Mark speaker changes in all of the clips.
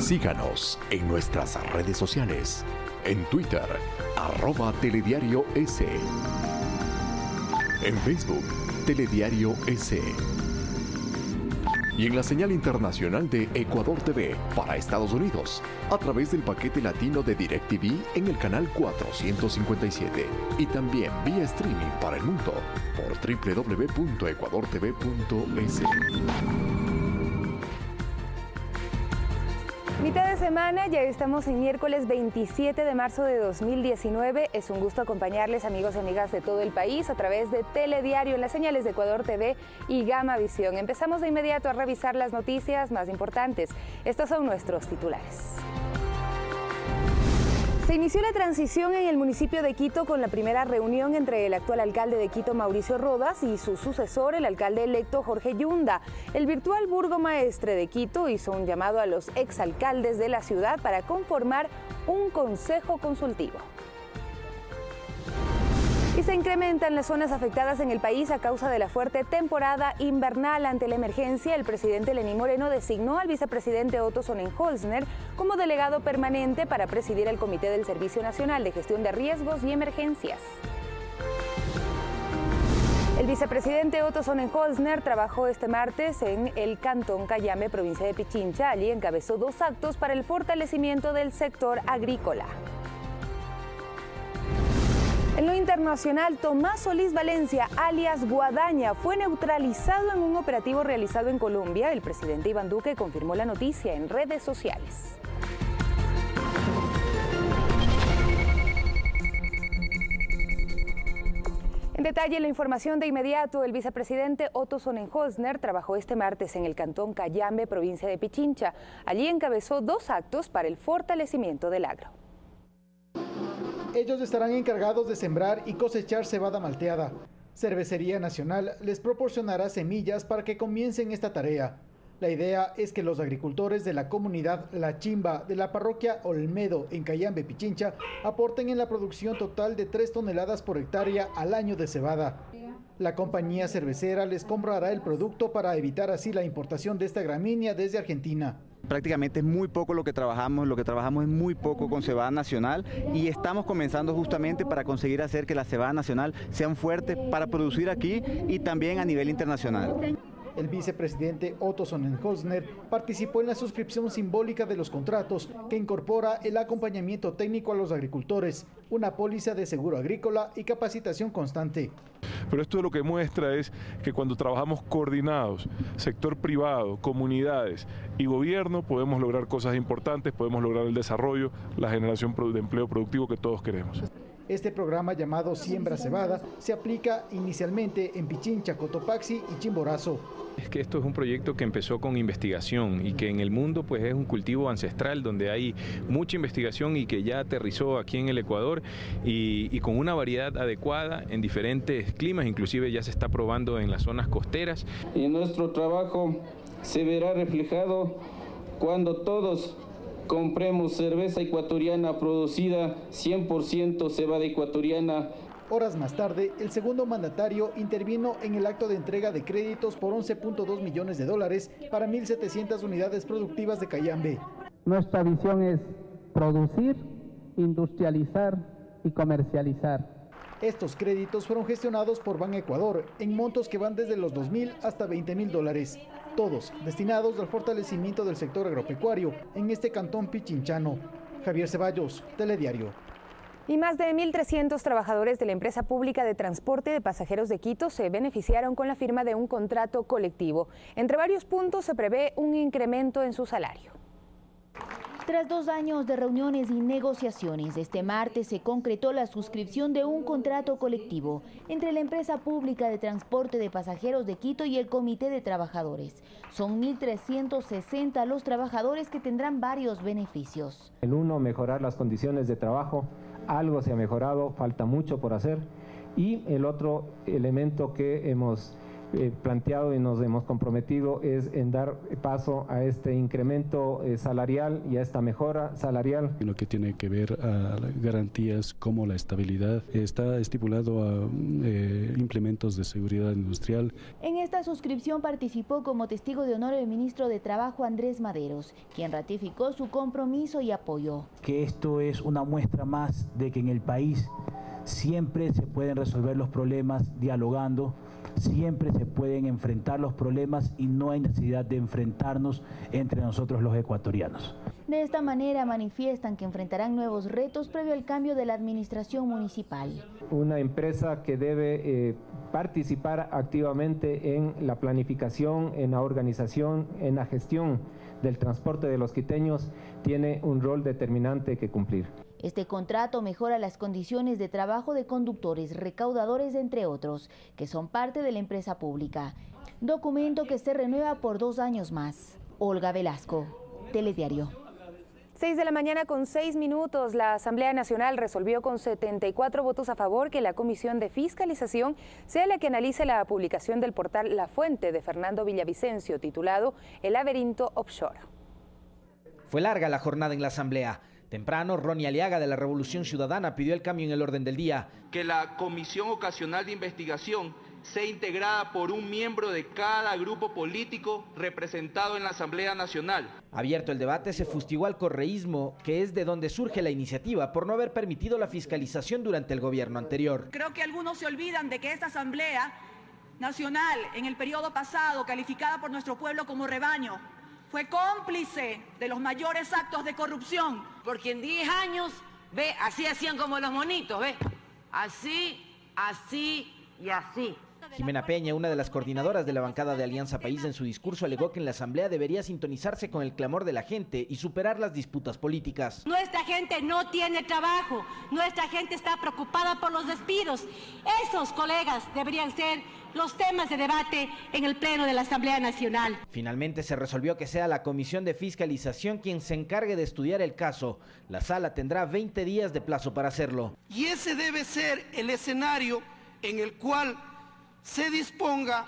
Speaker 1: Síganos en nuestras redes sociales. En Twitter, @telediarios. En Facebook, Telediario S. Y en la señal internacional de Ecuador TV para Estados Unidos, a través del paquete latino de DirecTV en el canal 457. Y también vía streaming para el mundo por www.ecuadortv.es.
Speaker 2: Mitad de semana, ya estamos en miércoles 27 de marzo de 2019. Es un gusto acompañarles, amigos y amigas de todo el país, a través de Telediario en las señales de Ecuador TV y Gama Visión. Empezamos de inmediato a revisar las noticias más importantes. Estos son nuestros titulares. Se inició la transición en el municipio de Quito con la primera reunión entre el actual alcalde de Quito, Mauricio Rodas, y su sucesor, el alcalde electo, Jorge Yunda. El virtual burgomaestre de Quito hizo un llamado a los exalcaldes de la ciudad para conformar un consejo consultivo. Y se incrementan las zonas afectadas en el país a causa de la fuerte temporada invernal. Ante la emergencia, el presidente Lenín Moreno designó al vicepresidente Otto Sonnenholzner como delegado permanente para presidir el Comité del Servicio Nacional de Gestión de Riesgos y Emergencias. El vicepresidente Otto Sonnenholzner trabajó este martes en el Cantón Cayambe, provincia de Pichincha. Allí encabezó 2 actos para el fortalecimiento del sector agrícola. En lo internacional, Tomás Solís Valencia, alias Guadaña, fue neutralizado en un operativo realizado en Colombia. El presidente Iván Duque confirmó la noticia en redes sociales. En detalle, la información de inmediato, el vicepresidente Otto Sonnenholzner trabajó este martes en el Cantón Cayambe, provincia de Pichincha. Allí encabezó 2 actos para el fortalecimiento del agro.
Speaker 3: Ellos estarán encargados de sembrar y cosechar cebada malteada. Cervecería Nacional les proporcionará semillas para que comiencen esta tarea. La idea es que los agricultores de la comunidad La Chimba de la parroquia Olmedo en Cayambe, Pichincha, aporten en la producción total de 3 toneladas por hectárea al año de cebada. La compañía cervecera les comprará el producto para evitar así la importación de esta gramínea desde Argentina.
Speaker 4: Prácticamente es muy poco lo que trabajamos es muy poco con cebada nacional y estamos comenzando justamente para conseguir hacer que la cebada nacional sea fuerte para producir aquí y también a nivel internacional.
Speaker 3: El vicepresidente Otto Sonnenholzner participó en la suscripción simbólica de los contratos que incorpora el acompañamiento técnico a los agricultores, una póliza de seguro agrícola y capacitación constante.
Speaker 5: Pero esto lo que muestra es que cuando trabajamos coordinados, sector privado, comunidades y gobierno, podemos lograr cosas importantes, podemos lograr el desarrollo, la generación de empleo productivo que todos queremos.
Speaker 3: Este programa llamado Siembra Cebada se aplica inicialmente en Pichincha, Cotopaxi y Chimborazo.
Speaker 6: Es que esto es un proyecto que empezó con investigación y que en el mundo pues es un cultivo ancestral donde hay mucha investigación y que ya aterrizó aquí en el Ecuador y con una variedad adecuada en diferentes climas, inclusive ya se está probando en las zonas costeras.
Speaker 7: Y nuestro trabajo se verá reflejado cuando todos compremos cerveza ecuatoriana producida 100% cebada ecuatoriana.
Speaker 3: Horas más tarde, el segundo mandatario intervino en el acto de entrega de créditos por $11.2 millones para 1.700 unidades productivas de Cayambe.
Speaker 8: Nuestra visión es producir, industrializar y comercializar.
Speaker 3: Estos créditos fueron gestionados por Ban Ecuador en montos que van desde los $2.000 hasta $20.000, todos destinados al fortalecimiento del sector agropecuario en este cantón pichinchano. Javier Ceballos, Telediario.
Speaker 2: Y más de 1.300 trabajadores de la empresa pública de transporte de pasajeros de Quito se beneficiaron con la firma de un contrato colectivo. Entre varios puntos se prevé un incremento en su salario.
Speaker 9: Tras 2 años de reuniones y negociaciones, este martes se concretó la suscripción de un contrato colectivo entre la empresa pública de transporte de pasajeros de Quito y el Comité de Trabajadores. Son 1.360 los trabajadores que tendrán varios beneficios.
Speaker 10: El uno, mejorar las condiciones de trabajo. Algo se ha mejorado, falta mucho por hacer. Y el otro elemento que hemos planteado y nos hemos comprometido es en dar paso a este incremento salarial y a esta mejora salarial.
Speaker 11: En lo que tiene que ver a garantías como la estabilidad, está estipulado a implementos de seguridad industrial.
Speaker 9: En esta suscripción participó como testigo de honor el ministro de Trabajo Andrés Maderos, quien ratificó su compromiso y apoyo.
Speaker 12: Que esto es una muestra más de que en el país siempre se pueden resolver los problemas dialogando, siempre se pueden enfrentar los problemas y no hay necesidad de enfrentarnos entre nosotros los ecuatorianos.
Speaker 9: De esta manera manifiestan que enfrentarán nuevos retos previo al cambio de la administración municipal.
Speaker 10: Una empresa que debe participar activamente en la planificación, en la organización, en la gestión del transporte de los quiteños, tiene un rol determinante que cumplir.
Speaker 9: Este contrato mejora las condiciones de trabajo de conductores, recaudadores, entre otros, que son parte de la empresa pública. Documento que se renueva por 2 años más. Olga Velasco, Telediario.
Speaker 2: 6 de la mañana con 6 minutos, la Asamblea Nacional resolvió con 74 votos a favor que la Comisión de Fiscalización sea la que analice la publicación del portal La Fuente de Fernando Villavicencio, titulado El laberinto offshore.
Speaker 13: Fue larga la jornada en la Asamblea. Temprano, Ronnie Aliaga de la Revolución Ciudadana pidió el cambio en el orden del día.
Speaker 14: Que la Comisión Ocasional de Investigación sea integrada por un miembro de cada grupo político representado en la Asamblea Nacional.
Speaker 13: Abierto el debate, se fustigó al correísmo, que es de donde surge la iniciativa, por no haber permitido la fiscalización durante el gobierno anterior.
Speaker 15: Creo que algunos se olvidan de que esta Asamblea Nacional, en el periodo pasado, calificada por nuestro pueblo como rebaño, fue cómplice de los mayores actos de corrupción.
Speaker 16: Porque en 10 años, ve, así hacían como los monitos, ve, así, así y así.
Speaker 13: Jimena Peña, una de las coordinadoras de la bancada de Alianza País, en su discurso alegó que en la Asamblea debería sintonizarse con el clamor de la gente y superar las disputas políticas.
Speaker 17: Nuestra gente no tiene trabajo, nuestra gente está preocupada por los despidos. Esos, colegas, deberían ser los temas de debate en el Pleno de la Asamblea Nacional.
Speaker 13: Finalmente se resolvió que sea la Comisión de Fiscalización quien se encargue de estudiar el caso. La sala tendrá 20 días de plazo para hacerlo.
Speaker 18: Y ese debe ser el escenario en el cual se disponga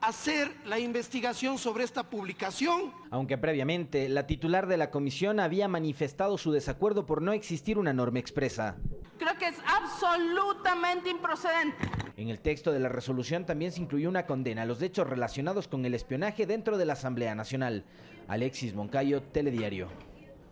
Speaker 18: a hacer la investigación sobre esta publicación.
Speaker 13: Aunque previamente la titular de la comisión había manifestado su desacuerdo por no existir una norma expresa.
Speaker 15: Creo que es absolutamente improcedente.
Speaker 13: En el texto de la resolución también se incluyó una condena a los hechos relacionados con el espionaje dentro de la Asamblea Nacional. Alexis Moncayo, Telediario.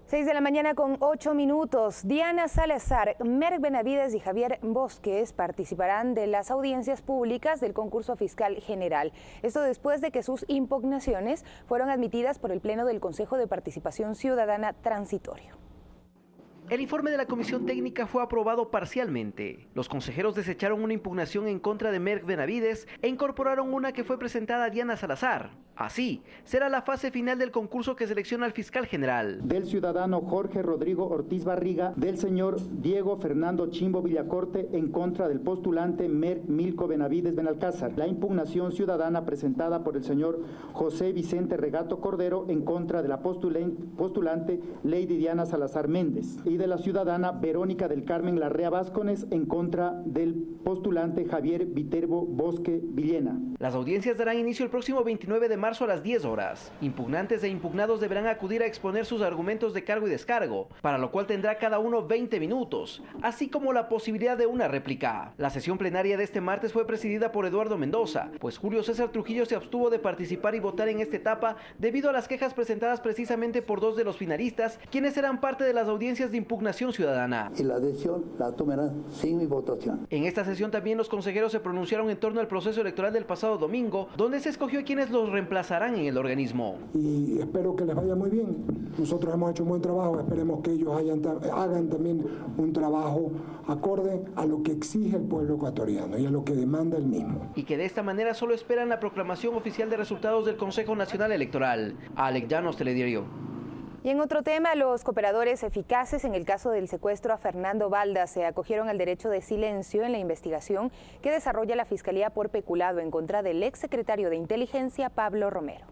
Speaker 2: 6 de la mañana con 8 minutos. Diana Salazar, Merck Benavides y Javier Bosques participarán de las audiencias públicas del concurso fiscal general. Esto después de que sus impugnaciones fueron admitidas por el Pleno del Consejo de Participación Ciudadana Transitorio.
Speaker 19: El informe de la Comisión Técnica fue aprobado parcialmente. Los consejeros desecharon una impugnación en contra de Merck Benavides e incorporaron una que fue presentada a Diana Salazar. Así, será la fase final del concurso que selecciona al fiscal general.
Speaker 20: Del ciudadano Jorge Rodrigo Ortiz Barriga, del señor Diego Fernando Chimbo Villacorte en contra del postulante Merck Milko Benavides Benalcázar. La impugnación ciudadana presentada por el señor José Vicente Regato Cordero en contra de la postulante Lady Diana Salazar Méndez. Y de la ciudadana Verónica del Carmen Larrea Vázquez en contra del postulante Javier Viterbo Bosque Villena.
Speaker 19: Las audiencias darán inicio el próximo 29 de marzo a las 10 horas. Impugnantes e impugnados deberán acudir a exponer sus argumentos de cargo y descargo, para lo cual tendrá cada uno 20 minutos, así como la posibilidad de una réplica. La sesión plenaria de este martes fue presidida por Eduardo Mendoza, pues Julio César Trujillo se abstuvo de participar y votar en esta etapa debido a las quejas presentadas precisamente por 2 de los finalistas, quienes eran parte de las audiencias de impugnación ciudadana.
Speaker 21: Y la decisión la tomarán sin mi votación.
Speaker 19: En esta sesión también los consejeros se pronunciaron en torno al proceso electoral del pasado domingo, donde se escogió a quienes los reemplazarán en el organismo.
Speaker 22: Y espero que les vaya muy bien. Nosotros hemos hecho un buen trabajo, esperemos que ellos hagan también un trabajo acorde a lo que exige el pueblo ecuatoriano y a lo que demanda el mismo.
Speaker 19: Y que de esta manera solo esperan la proclamación oficial de resultados del Consejo Nacional Electoral. Alex Llanos, Telediario.
Speaker 2: Y en otro tema, los cooperadores eficaces en el caso del secuestro a Fernando Balda se acogieron al derecho de silencio en la investigación que desarrolla la Fiscalía por peculado en contra del exsecretario de Inteligencia, Pablo Romero.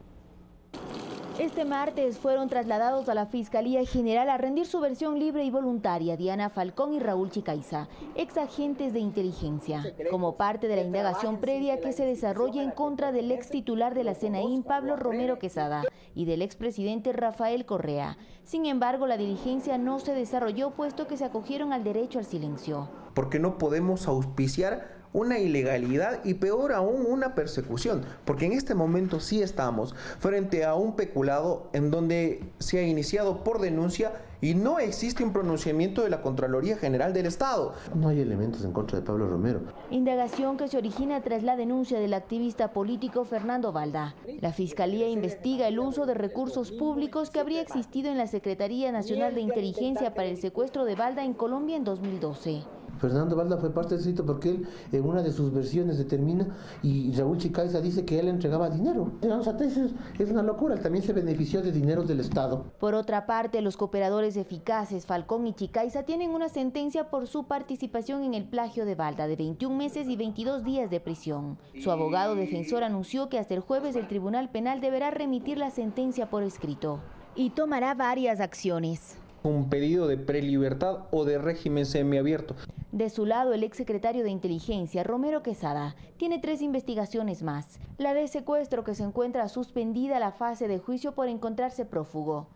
Speaker 9: Este martes fueron trasladados a la Fiscalía General a rendir su versión libre y voluntaria Diana Falcón y Raúl Chicaiza, ex agentes de inteligencia, como parte de la indagación previa que se desarrolla en contra del ex titular de la CNI, Pablo Romero Quesada, y del expresidente Rafael Correa. Sin embargo, la diligencia no se desarrolló puesto que se acogieron al derecho al silencio.
Speaker 1: Porque no podemos auspiciar una ilegalidad y peor aún una persecución, porque en este momento sí estamos frente a un peculado en donde se ha iniciado por denuncia y no existe un pronunciamiento de la Contraloría General del Estado. No hay elementos en contra de Pablo Romero.
Speaker 9: Indagación que se origina tras la denuncia del activista político Fernando Balda. La Fiscalía investiga el uso de recursos públicos que habría existido en la Secretaría Nacional de Inteligencia para el secuestro de Balda en Colombia en 2012.
Speaker 1: Fernando Balda fue parte del delito porque él en una de sus versiones determina y Raúl Chicaiza dice que él entregaba dinero. O sea, es una locura, él también se benefició de dineros del Estado.
Speaker 9: Por otra parte, los cooperadores eficaces Falcón y Chicaiza tienen una sentencia por su participación en el plagio de Balda de 21 meses y 22 días de prisión. Su abogado defensor anunció que hasta el jueves el Tribunal Penal deberá remitir la sentencia por escrito y tomará varias acciones.
Speaker 1: Un pedido de prelibertad o de régimen semiabierto.
Speaker 9: De su lado, el exsecretario de Inteligencia, Romero Quesada, tiene 3 investigaciones más. La de secuestro, que se encuentra suspendida la fase de juicio por encontrarse prófugo.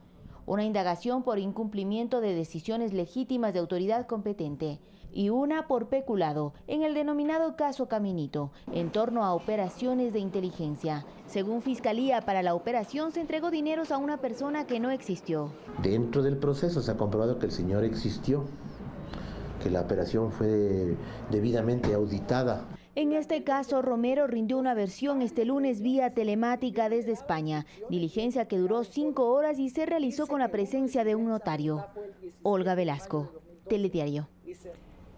Speaker 9: Una indagación por incumplimiento de decisiones legítimas de autoridad competente. Y una por peculado, en el denominado caso Caminito, en torno a operaciones de inteligencia. Según Fiscalía, para la operación se entregó dineros a una persona que no existió.
Speaker 1: Dentro del proceso se ha comprobado que el señor existió, que la operación fue debidamente auditada.
Speaker 9: En este caso, Romero rindió una versión este lunes vía telemática desde España, diligencia que duró 5 horas y se realizó con la presencia de un notario. Olga Velasco, Telediario.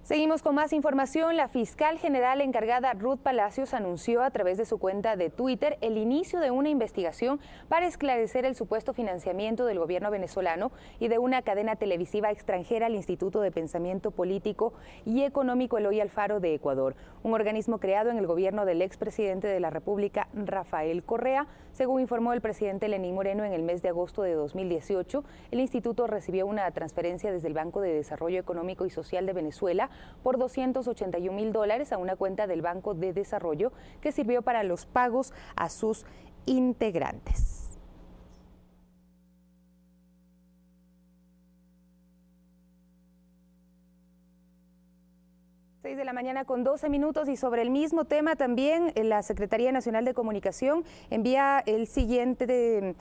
Speaker 2: Seguimos con más información. La fiscal general encargada Ruth Palacios anunció a través de su cuenta de Twitter el inicio de una investigación para esclarecer el supuesto financiamiento del gobierno venezolano y de una cadena televisiva extranjera al Instituto de Pensamiento Político y Económico Eloy Alfaro de Ecuador, un organismo creado en el gobierno del expresidente de la República, Rafael Correa. Según informó el presidente Lenín Moreno, en el mes de agosto de 2018, el instituto recibió una transferencia desde el Banco de Desarrollo Económico y Social de Venezuela por $281.000 a una cuenta del Banco de Desarrollo que sirvió para los pagos a sus integrantes. 6 de la mañana con 12 minutos y sobre el mismo tema también la Secretaría Nacional de Comunicación envía el siguiente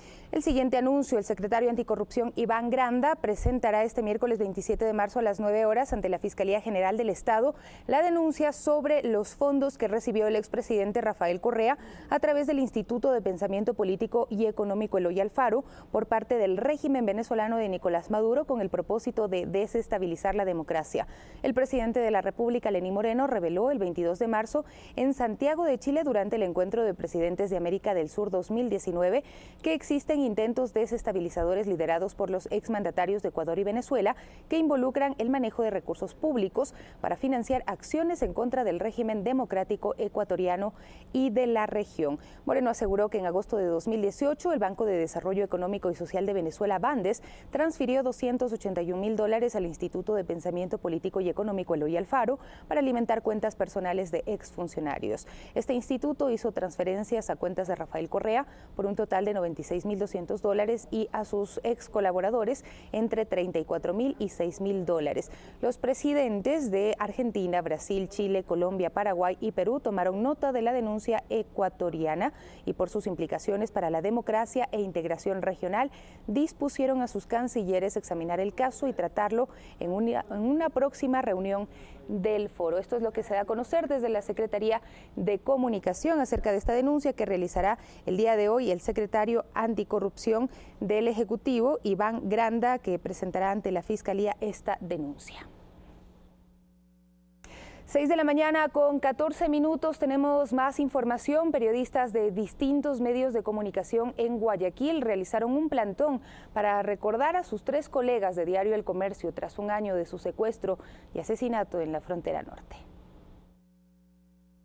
Speaker 2: anuncio. El secretario anticorrupción Iván Granda presentará este miércoles 27 de marzo a las 9 horas ante la Fiscalía General del Estado la denuncia sobre los fondos que recibió el expresidente Rafael Correa a través del Instituto de Pensamiento Político y Económico Eloy Alfaro por parte del régimen venezolano de Nicolás Maduro con el propósito de desestabilizar la democracia. El presidente de la República, Lenín Moreno, reveló el 22 de marzo en Santiago de Chile durante el Encuentro de Presidentes de América del Sur 2019 que existen intentos desestabilizadores liderados por los exmandatarios de Ecuador y Venezuela que involucran el manejo de recursos públicos para financiar acciones en contra del régimen democrático ecuatoriano y de la región. Moreno aseguró que en agosto de 2018 el Banco de Desarrollo Económico y Social de Venezuela, Bandes, transfirió $281.000 al Instituto de Pensamiento Político y Económico Eloy Alfaro para alimentar cuentas personales de exfuncionarios. Este instituto hizo transferencias a cuentas de Rafael Correa por un total de $96.200 y a sus ex colaboradores entre $34.000 y $6.000. Los presidentes de Argentina, Brasil, Chile, Colombia, Paraguay y Perú tomaron nota de la denuncia ecuatoriana y por sus implicaciones para la democracia e integración regional dispusieron a sus cancilleres examinar el caso y tratarlo en una próxima reunión del foro. Esto es lo que se da a conocer desde la Secretaría de Comunicación acerca de esta denuncia que realizará el día de hoy el secretario anticorrupción del Ejecutivo, Iván Granda, que presentará ante la Fiscalía esta denuncia. 6 de la mañana con 14 minutos, tenemos más información. Periodistas de distintos medios de comunicación en Guayaquil realizaron un plantón para recordar a sus 3 colegas de Diario El Comercio tras un año de su secuestro y asesinato en la frontera norte.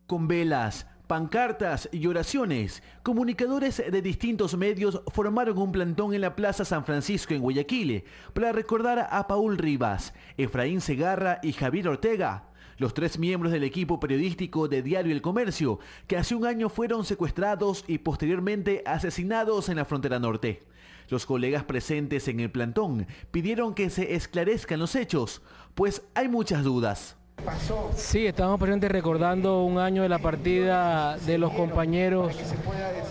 Speaker 4: Con velas, pancartas y oraciones, comunicadores de distintos medios formaron un plantón en la Plaza San Francisco en Guayaquil para recordar a Paul Rivas, Efraín Segarra y Javier Ortega, los 3 miembros del equipo periodístico de Diario El Comercio, que hace un año fueron secuestrados y posteriormente asesinados en la frontera norte. Los colegas presentes en el plantón pidieron que se esclarezcan los hechos, pues hay muchas dudas.
Speaker 5: Sí, estamos presentes recordando un año de la partida de los compañeros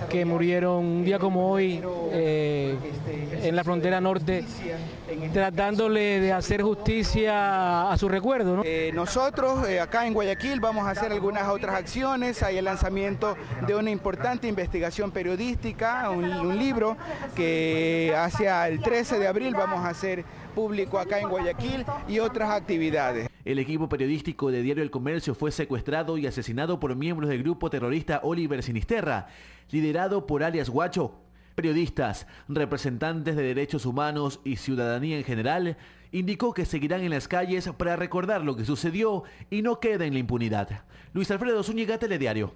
Speaker 5: que murieron un día como hoy en la frontera norte, tratándole de hacer justicia a su recuerdo, ¿no?
Speaker 23: Nosotros acá en Guayaquil vamos a hacer algunas otras acciones. Hay el lanzamiento de una importante investigación periodística, un libro que hacia el 13 de abril vamos a hacer público acá en Guayaquil, y otras actividades.
Speaker 4: El equipo periodístico de Diario El Comercio fue secuestrado y asesinado por miembros del grupo terrorista Oliver Sinisterra, liderado por alias Guacho. Periodistas, representantes de derechos humanos y ciudadanía en general, indicó que seguirán en las calles para recordar lo que sucedió y no quede en la impunidad. Luis Alfredo Zúñiga, Telediario.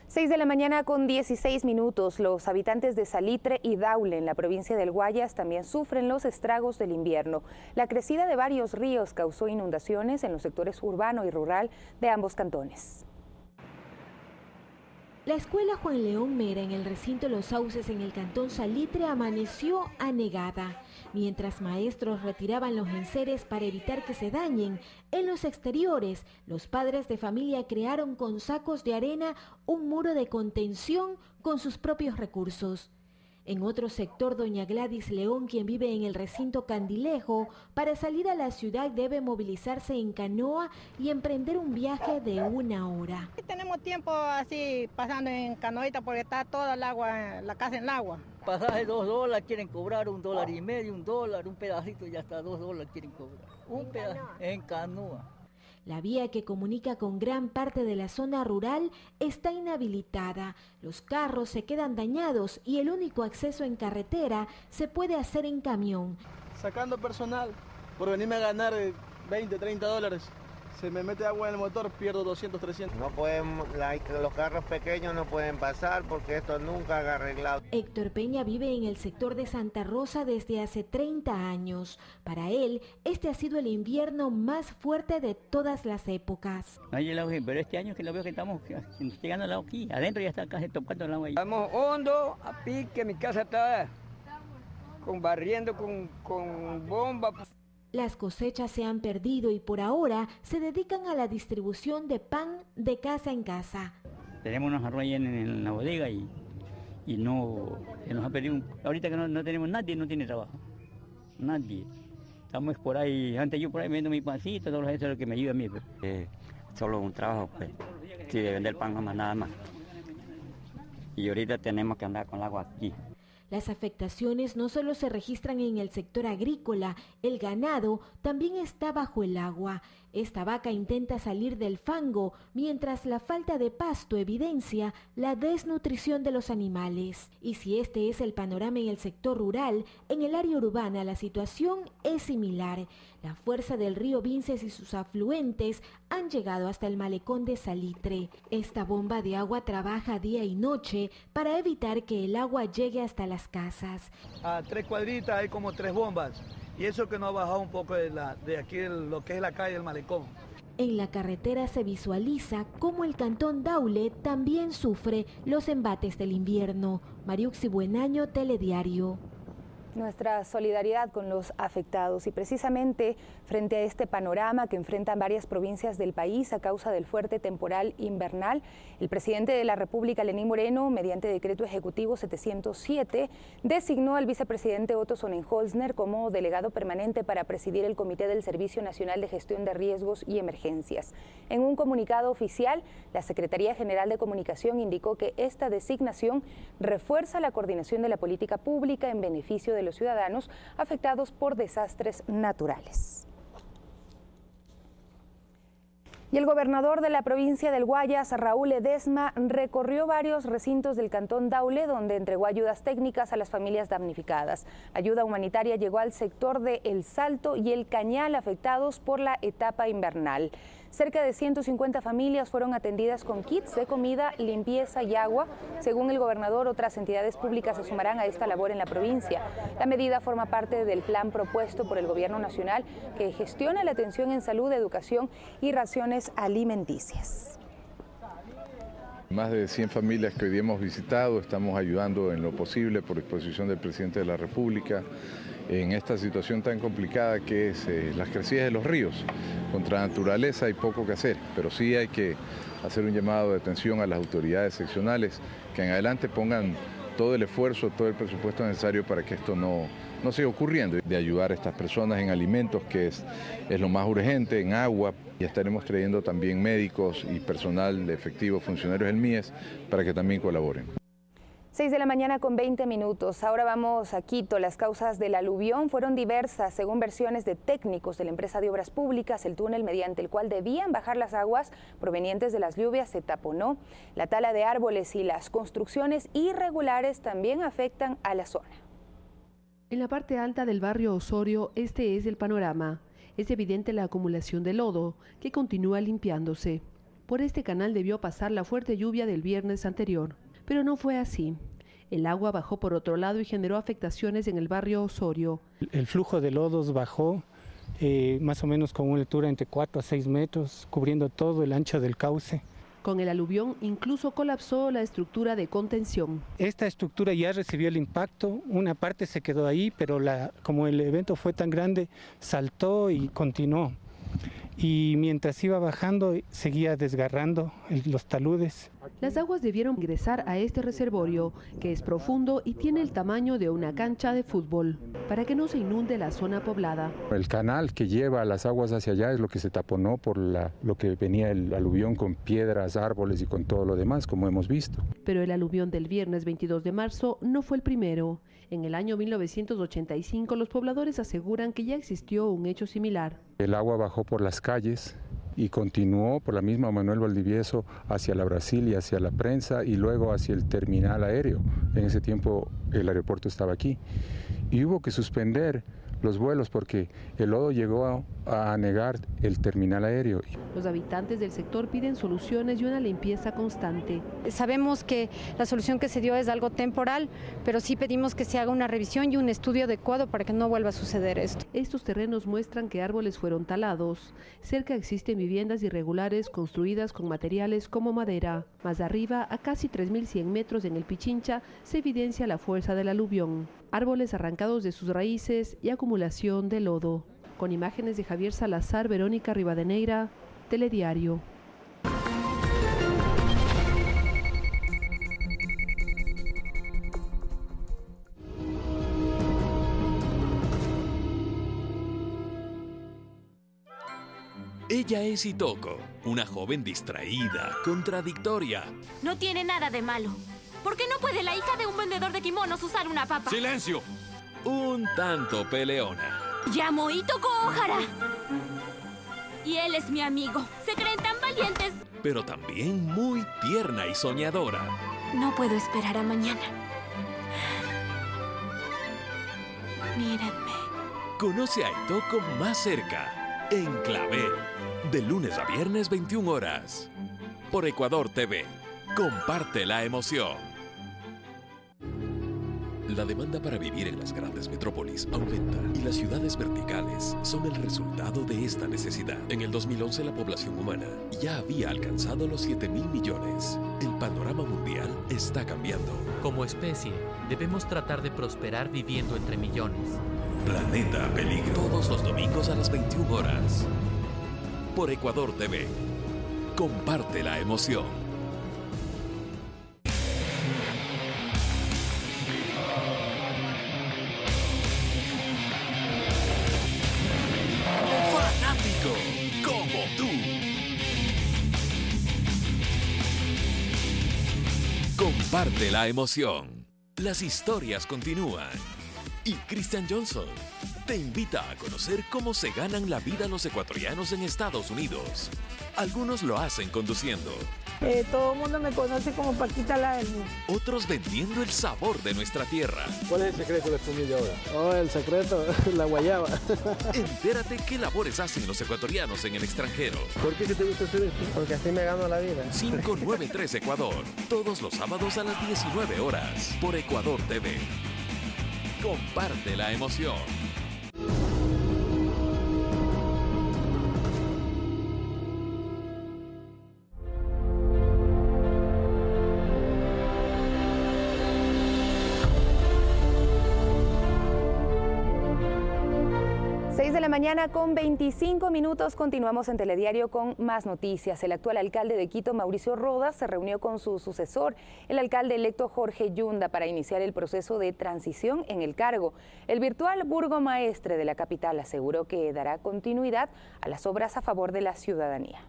Speaker 2: 6 de la mañana con 16 minutos. Los habitantes de Salitre y Daule, en la provincia del Guayas, también sufren los estragos del invierno. La crecida de varios ríos causó inundaciones en los sectores urbano y rural de ambos cantones.
Speaker 24: La escuela Juan León Mera en el recinto Los Sauces en el cantón Salitre amaneció anegada, mientras maestros retiraban los enseres para evitar que se dañen. En los exteriores, los padres de familia crearon con sacos de arena un muro de contención con sus propios recursos. En otro sector, doña Gladys León, quien vive en el recinto Candilejo, para salir a la ciudad debe movilizarse en canoa y emprender un viaje de 1 hora.
Speaker 25: Tenemos tiempo así pasando en canoita porque está toda el agua, la casa en el agua.
Speaker 26: Pasaje $2 quieren cobrar, $1.50, $1, un pedacito y hasta $2 quieren cobrar. Un pedazo en canoa.
Speaker 24: La vía que comunica con gran parte de la zona rural está inhabilitada. Los carros se quedan dañados y el único acceso en carretera se puede hacer en camión.
Speaker 27: Sacando personal, por venirme a ganar $20, $30. Se me mete agua en el motor, pierdo 200, 300.
Speaker 28: No pueden, los carros pequeños no pueden pasar porque esto nunca ha arreglado.
Speaker 24: Héctor Peña vive en el sector de Santa Rosa desde hace 30 años. Para él, este ha sido el invierno más fuerte de todas las épocas.
Speaker 26: No hay el agua, pero este año que lo veo que estamos llegando al agua aquí. Adentro ya está casi tocando el agua.
Speaker 29: Estamos hondo, a pique, mi casa está barriendo con bomba.
Speaker 24: Las cosechas se han perdido y por ahora se dedican a la distribución de pan de casa en casa.
Speaker 26: Tenemos unos arroz en la bodega y no se nos ha perdido. Ahorita que no tenemos nadie, no tiene trabajo. Nadie. Estamos por ahí, antes yo por ahí vendo mi pancito, todo eso es lo que me ayuda a mí.
Speaker 30: Solo un trabajo, pues. Sí, de vender pan nomás, nada más. Y ahorita tenemos que andar con el agua aquí.
Speaker 24: Las afectaciones no solo se registran en el sector agrícola, el ganado también está bajo el agua. Esta vaca intenta salir del fango, mientras la falta de pasto evidencia la desnutrición de los animales. Y si este es el panorama en el sector rural, en el área urbana la situación es similar. La fuerza del río Vinces y sus afluentes han llegado hasta el malecón de Salitre. Esta bomba de agua trabaja día y noche para evitar que el agua llegue hasta las casas.
Speaker 27: A 3 cuadritas hay como 3 bombas. Y eso que no ha bajado un poco de aquí, lo que es la calle del malecón.
Speaker 24: En la carretera se visualiza cómo el cantón Daule también sufre los embates del invierno. Mariuxi Buenaño, Telediario.
Speaker 2: Nuestra solidaridad con los afectados y precisamente frente a este panorama que enfrentan varias provincias del país a causa del fuerte temporal invernal, el presidente de la República, Lenín Moreno, mediante decreto ejecutivo 707, designó al vicepresidente Otto Sonnenholzner como delegado permanente para presidir el Comité del Servicio Nacional de Gestión de Riesgos y Emergencias. En un comunicado oficial, la Secretaría General de Comunicación indicó que esta designación refuerza la coordinación de la política pública en beneficio de los ciudadanos afectados por desastres naturales. Y el gobernador de la provincia del Guayas, Raúl Ledesma, recorrió varios recintos del cantón Daule, donde entregó ayudas técnicas a las familias damnificadas. Ayuda humanitaria llegó al sector de El Salto y El Cañal, afectados por la etapa invernal. Cerca de 150 familias fueron atendidas con kits de comida, limpieza y agua. Según el gobernador, otras entidades públicas se sumarán a esta labor en la provincia. La medida forma parte del plan propuesto por el Gobierno Nacional que gestiona la atención en salud, educación y raciones alimenticias.
Speaker 3: Más de 100 familias que hoy día hemos visitado, estamos ayudando en lo posible por disposición del presidente de la República en esta situación tan complicada que es las crecidas de los ríos. Contra la naturaleza hay poco que hacer, pero sí hay que hacer un llamado de atención a las autoridades seccionales que en adelante pongan todo el esfuerzo, todo el presupuesto necesario para que esto no siga ocurriendo, de ayudar a estas personas en alimentos, que es lo más urgente, en agua. Ya estaremos trayendo también médicos y personal efectivo, funcionarios del MIES, para que también colaboren.
Speaker 2: 6 de la mañana con 20 minutos. Ahora vamos a Quito. Las causas del aluvión fueron diversas. Según versiones de técnicos de la empresa de obras públicas, el túnel mediante el cual debían bajar las aguas provenientes de las lluvias se taponó. La tala de árboles y las construcciones irregulares también afectan a la zona.
Speaker 6: En la parte alta del barrio Osorio, este es el panorama. Es evidente la acumulación de lodo, que continúa limpiándose. Por este canal debió pasar la fuerte lluvia del viernes anterior, pero no fue así. El agua bajó por otro lado y generó afectaciones en el barrio Osorio.
Speaker 7: El flujo de lodos bajó más o menos con una altura entre 4 a 6 metros, cubriendo todo el ancho del cauce.
Speaker 6: Con el aluvión incluso colapsó la estructura de contención.
Speaker 7: Esta estructura ya recibió el impacto, una parte se quedó ahí, pero como el evento fue tan grande, saltó y continuó. Y mientras iba bajando, seguía desgarrando los taludes.
Speaker 6: Las aguas debieron ingresar a este reservorio, que es profundo y tiene el tamaño de una cancha de fútbol, para que no se inunde la zona poblada.
Speaker 8: El canal que lleva las aguas hacia allá es lo que se taponó por lo que venía el aluvión con piedras, árboles y con todo lo demás, como hemos visto.
Speaker 6: Pero el aluvión del viernes 22 de marzo no fue el primero. En el año 1985, los pobladores aseguran que ya existió un hecho similar.
Speaker 8: El agua bajó por las calles y continuó por la misma Manuel Valdivieso hacia la Brasil y hacia la Prensa y luego hacia el terminal aéreo. En ese tiempo el aeropuerto estaba aquí y hubo que suspender los vuelos porque el lodo llegó a anegar el terminal aéreo.
Speaker 6: Los habitantes del sector piden soluciones y una limpieza constante.
Speaker 10: Sabemos que la solución que se dio es algo temporal, pero sí pedimos que se haga una revisión y un estudio adecuado para que no vuelva a suceder esto.
Speaker 6: Estos terrenos muestran que árboles fueron talados. Cerca existen viviendas irregulares construidas con materiales como madera. Más arriba, a casi 3.100 metros en el Pichincha, se evidencia la fuerza del aluvión. Árboles arrancados de sus raíces y acumulación de lodo. Con imágenes de Javier Salazar, Verónica Rivadeneira, Telediario.
Speaker 11: Ella es Itoko, una joven distraída, contradictoria.
Speaker 12: No tiene nada de malo. ¿Por qué no puede la hija de un vendedor de kimonos usar una papa?
Speaker 11: ¡Silencio! Un tanto peleona.
Speaker 12: Llamo Itoko Ohara. Y él es mi amigo. Se creen tan valientes.
Speaker 11: Pero también muy tierna y soñadora.
Speaker 12: No puedo esperar a mañana. Mírenme.
Speaker 11: Conoce a Itoko más cerca, en Clavel. De lunes a viernes, 21 horas. Por Ecuador TV. Comparte la emoción. La demanda para vivir en las grandes metrópolis aumenta y las ciudades verticales son el resultado de esta necesidad. En el 2011 la población humana ya había alcanzado los 7.000 millones. El panorama mundial está cambiando.
Speaker 14: Como especie, debemos tratar de prosperar viviendo entre millones.
Speaker 11: Planeta Peligro. Todos los domingos a las 21 horas. Por Ecuador TV. Comparte la emoción. Como tú. Comparte la emoción. Las historias continúan. Y Christian Johnson te invita a conocer cómo se ganan la vida los ecuatorianos en Estados Unidos. Algunos lo hacen conduciendo,
Speaker 25: Todo el mundo me conoce como Paquita la del Mundo.
Speaker 11: Otros vendiendo el sabor de nuestra tierra.
Speaker 27: ¿Cuál es el secreto de Espumilla ahora? Oh, el secreto, la guayaba.
Speaker 11: Entérate qué labores hacen los ecuatorianos en el extranjero.
Speaker 27: ¿Por qué te gusta hacer esto? Porque así me gano la vida.
Speaker 11: 593 Ecuador, todos los sábados a las 19 horas, por Ecuador TV. Comparte la emoción.
Speaker 2: De la mañana con 25 minutos, continuamos en Telediario con más noticias. El actual alcalde de Quito, Mauricio Rodas, se reunió con su sucesor, el alcalde electo Jorge Yunda, para iniciar el proceso de transición en el cargo. El virtual burgomaestre de la capital aseguró que dará continuidad a las obras a favor de la ciudadanía.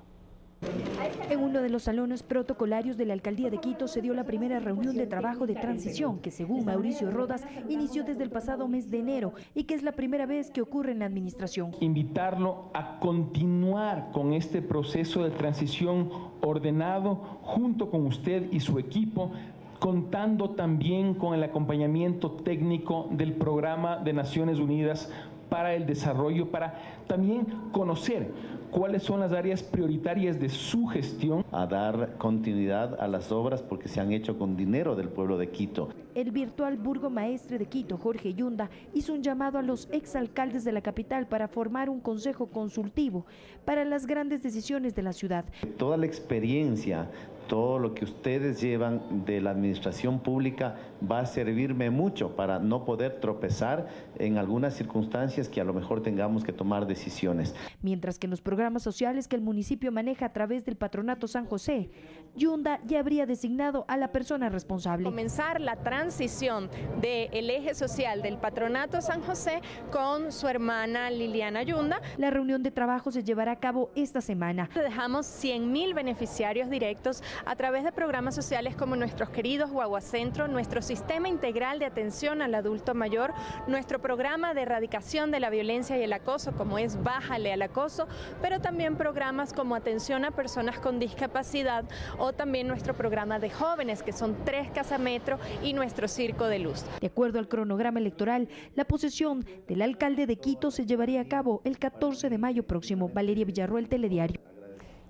Speaker 1: En uno de los salones protocolarios de la Alcaldía de Quito se dio la primera reunión de trabajo de transición que, según Mauricio Rodas, inició desde el pasado mes de enero y que es la primera vez que ocurre en la administración.
Speaker 13: Invitarlo a continuar con este proceso de transición ordenado junto con usted y su equipo, contando también con el acompañamiento técnico del Programa de Naciones Unidas para el Desarrollo, para también conocer cuáles son las áreas prioritarias de su gestión.
Speaker 15: A dar continuidad a las obras porque se han hecho con dinero del pueblo de Quito.
Speaker 1: El virtual burgomaestre de Quito, Jorge Yunda, hizo un llamado a los exalcaldes de la capital para formar un consejo consultivo para las grandes decisiones de la ciudad.
Speaker 15: Toda la experiencia, todo lo que ustedes llevan de la administración pública va a servirme mucho para no poder tropezar en algunas circunstancias que a lo mejor tengamos que tomar decisiones.
Speaker 1: Mientras que en los programas sociales que el municipio maneja a través del Patronato San José, Yunda ya habría designado a la persona responsable.
Speaker 16: Comenzar la transición del eje social del Patronato San José con su hermana Liliana Yunda.
Speaker 1: La reunión de trabajo se llevará a cabo esta semana.
Speaker 16: Dejamos 100.000 beneficiarios directos a través de programas sociales como nuestros queridos Guaguacentro, nuestro sistema integral de atención al adulto mayor, nuestro programa de erradicación de la violencia y el acoso, como es Bájale al acoso, pero también programas como atención a personas con discapacidad o también nuestro programa de jóvenes, que son 3 Casametro, y nuestro Circo de Luz.
Speaker 1: De acuerdo al cronograma electoral, la posesión del alcalde de Quito se llevaría a cabo el 14 de mayo próximo. Valeria Villarroel, Telediario.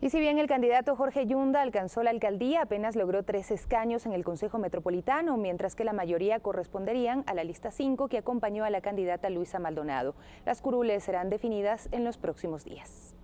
Speaker 2: Y si bien el candidato Jorge Yunda alcanzó la alcaldía, apenas logró 3 escaños en el Consejo Metropolitano, mientras que la mayoría corresponderían a la lista 5 que acompañó a la candidata Luisa Maldonado. Las curules serán definidas en los próximos días.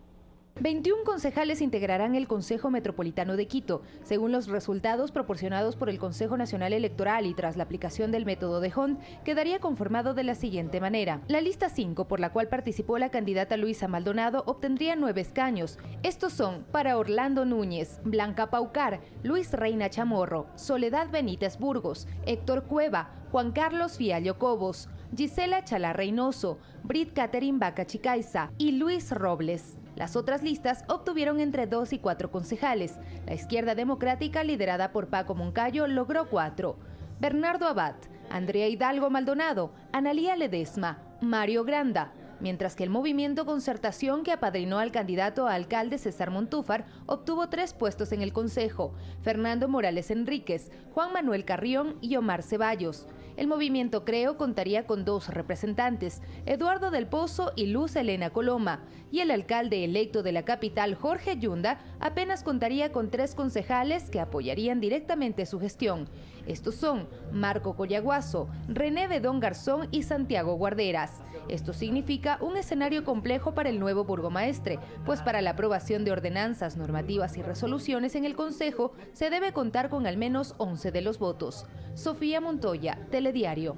Speaker 2: 21 concejales integrarán el Consejo Metropolitano de Quito, según los resultados proporcionados por el Consejo Nacional Electoral, y tras la aplicación del método de Hond, quedaría conformado de la siguiente manera. La lista 5, por la cual participó la candidata Luisa Maldonado, obtendría 9 escaños. Estos son para Orlando Núñez, Blanca Paucar, Luis Reina Chamorro, Soledad Benítez Burgos, Héctor Cueva, Juan Carlos Fiallo Cobos, Gisela Chalá Reynoso, Brit Catherine Vaca Chicaiza y Luis Robles. Las otras listas obtuvieron entre 2 y 4 concejales. La Izquierda Democrática, liderada por Paco Moncayo, logró 4. Bernardo Abad, Andrea Hidalgo Maldonado, Analía Ledesma, Mario Granda, mientras que el Movimiento Concertación, que apadrinó al candidato a alcalde César Montúfar, obtuvo 3 puestos en el Consejo: Fernando Morales Enríquez, Juan Manuel Carrión y Omar Ceballos. El Movimiento Creo contaría con 2 representantes, Eduardo del Pozo y Luz Elena Coloma, y el alcalde electo de la capital, Jorge Yunda, apenas contaría con 3 concejales que apoyarían directamente su gestión. Estos son Marco Collaguazo, René Bedón Garzón y Santiago Guarderas. Esto significa un escenario complejo para el nuevo burgomaestre, pues para la aprobación de ordenanzas, normativas y resoluciones en el Consejo se debe contar con al menos 11 de los votos. Sofía Montoya, Telediario.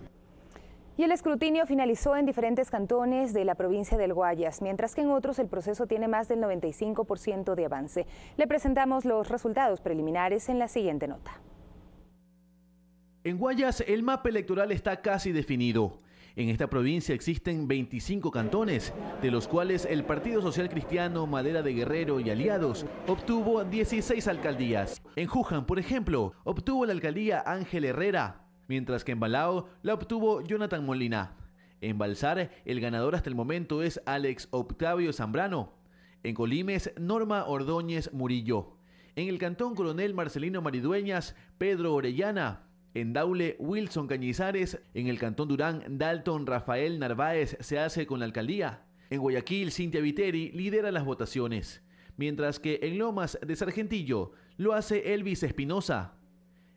Speaker 2: Y el escrutinio finalizó en diferentes cantones de la provincia del Guayas, mientras que en otros el proceso tiene más del 95% de avance. Le presentamos los resultados preliminares en la siguiente nota.
Speaker 4: En Guayas, el mapa electoral está casi definido. En esta provincia existen 25 cantones, de los cuales el Partido Social Cristiano, Madera de Guerrero y aliados obtuvo 16 alcaldías. En Juján, por ejemplo, obtuvo la alcaldía Ángel Herrera, mientras que en Balao la obtuvo Jonathan Molina. En Balsar, el ganador hasta el momento es Alex Octavio Zambrano. En Colimes, Norma Ordóñez Murillo. En el cantón Coronel Marcelino Maridueñas, Pedro Orellana. En Daule, Wilson Cañizares. En el cantón Durán, Dalton Rafael Narváez se hace con la alcaldía. En Guayaquil, Cintia Viteri lidera las votaciones, mientras que en Lomas de Sargentillo lo hace Elvis Espinosa.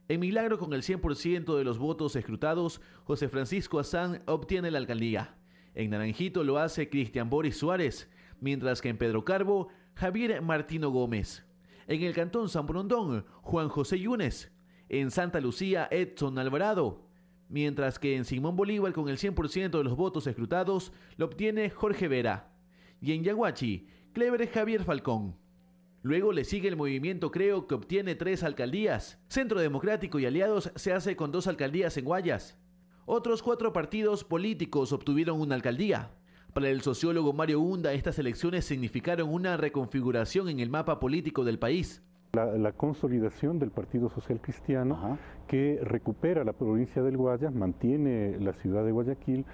Speaker 4: En Milagro, con el 100% de los votos escrutados, José Francisco Azán obtiene la alcaldía. En Naranjito lo hace Cristian Boris Suárez, mientras que en Pedro Carbo, Javier Martino Gómez. En el cantón San Borondón, Juan José Yunes. En Santa Lucía, Edson Alvarado. Mientras que en Simón Bolívar, con el 100% de los votos escrutados, lo obtiene Jorge Vera. Y en Yaguachi, Clever Javier Falcón. Luego le sigue el movimiento Creo, que obtiene 3 alcaldías. Centro Democrático y Aliados se hace con 2 alcaldías en Guayas. Otros 4 partidos políticos obtuvieron una alcaldía. Para el sociólogo Mario Hunda, estas elecciones significaron una reconfiguración en el mapa político del país.
Speaker 5: La consolidación del Partido Social Cristiano, que recupera la provincia del Guayas, mantiene la ciudad de Guayaquil,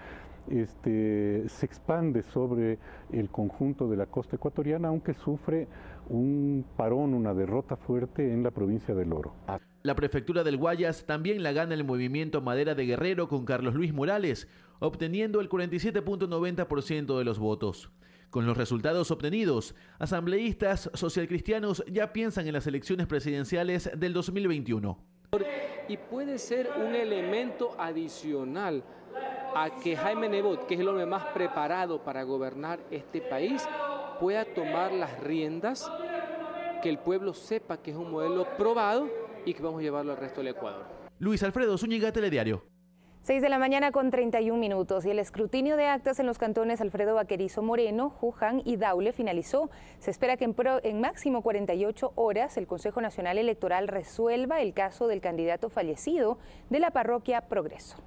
Speaker 5: se expande sobre el conjunto de la costa ecuatoriana, aunque sufre un parón, una derrota fuerte en la provincia del Oro.
Speaker 4: La prefectura del Guayas también la gana el movimiento Madera de Guerrero con Carlos Luis Morales, obteniendo el 47.90% de los votos. Con los resultados obtenidos, asambleístas socialcristianos ya piensan en las elecciones presidenciales del 2021.
Speaker 9: Y puede ser un elemento adicional a que Jaime Nebot, que es el hombre más preparado para gobernar este país, pueda tomar las riendas, que el pueblo sepa que es un modelo probado y que vamos a llevarlo al resto del Ecuador.
Speaker 4: Luis Alfredo Zúñiga, Telediario.
Speaker 2: 6 de la mañana con 31 minutos y el escrutinio de actas en los cantones Alfredo Vaquerizo Moreno, Juján y Daule finalizó. Se espera que en máximo 48 horas el Consejo Nacional Electoral resuelva el caso del candidato fallecido de la parroquia Progreso.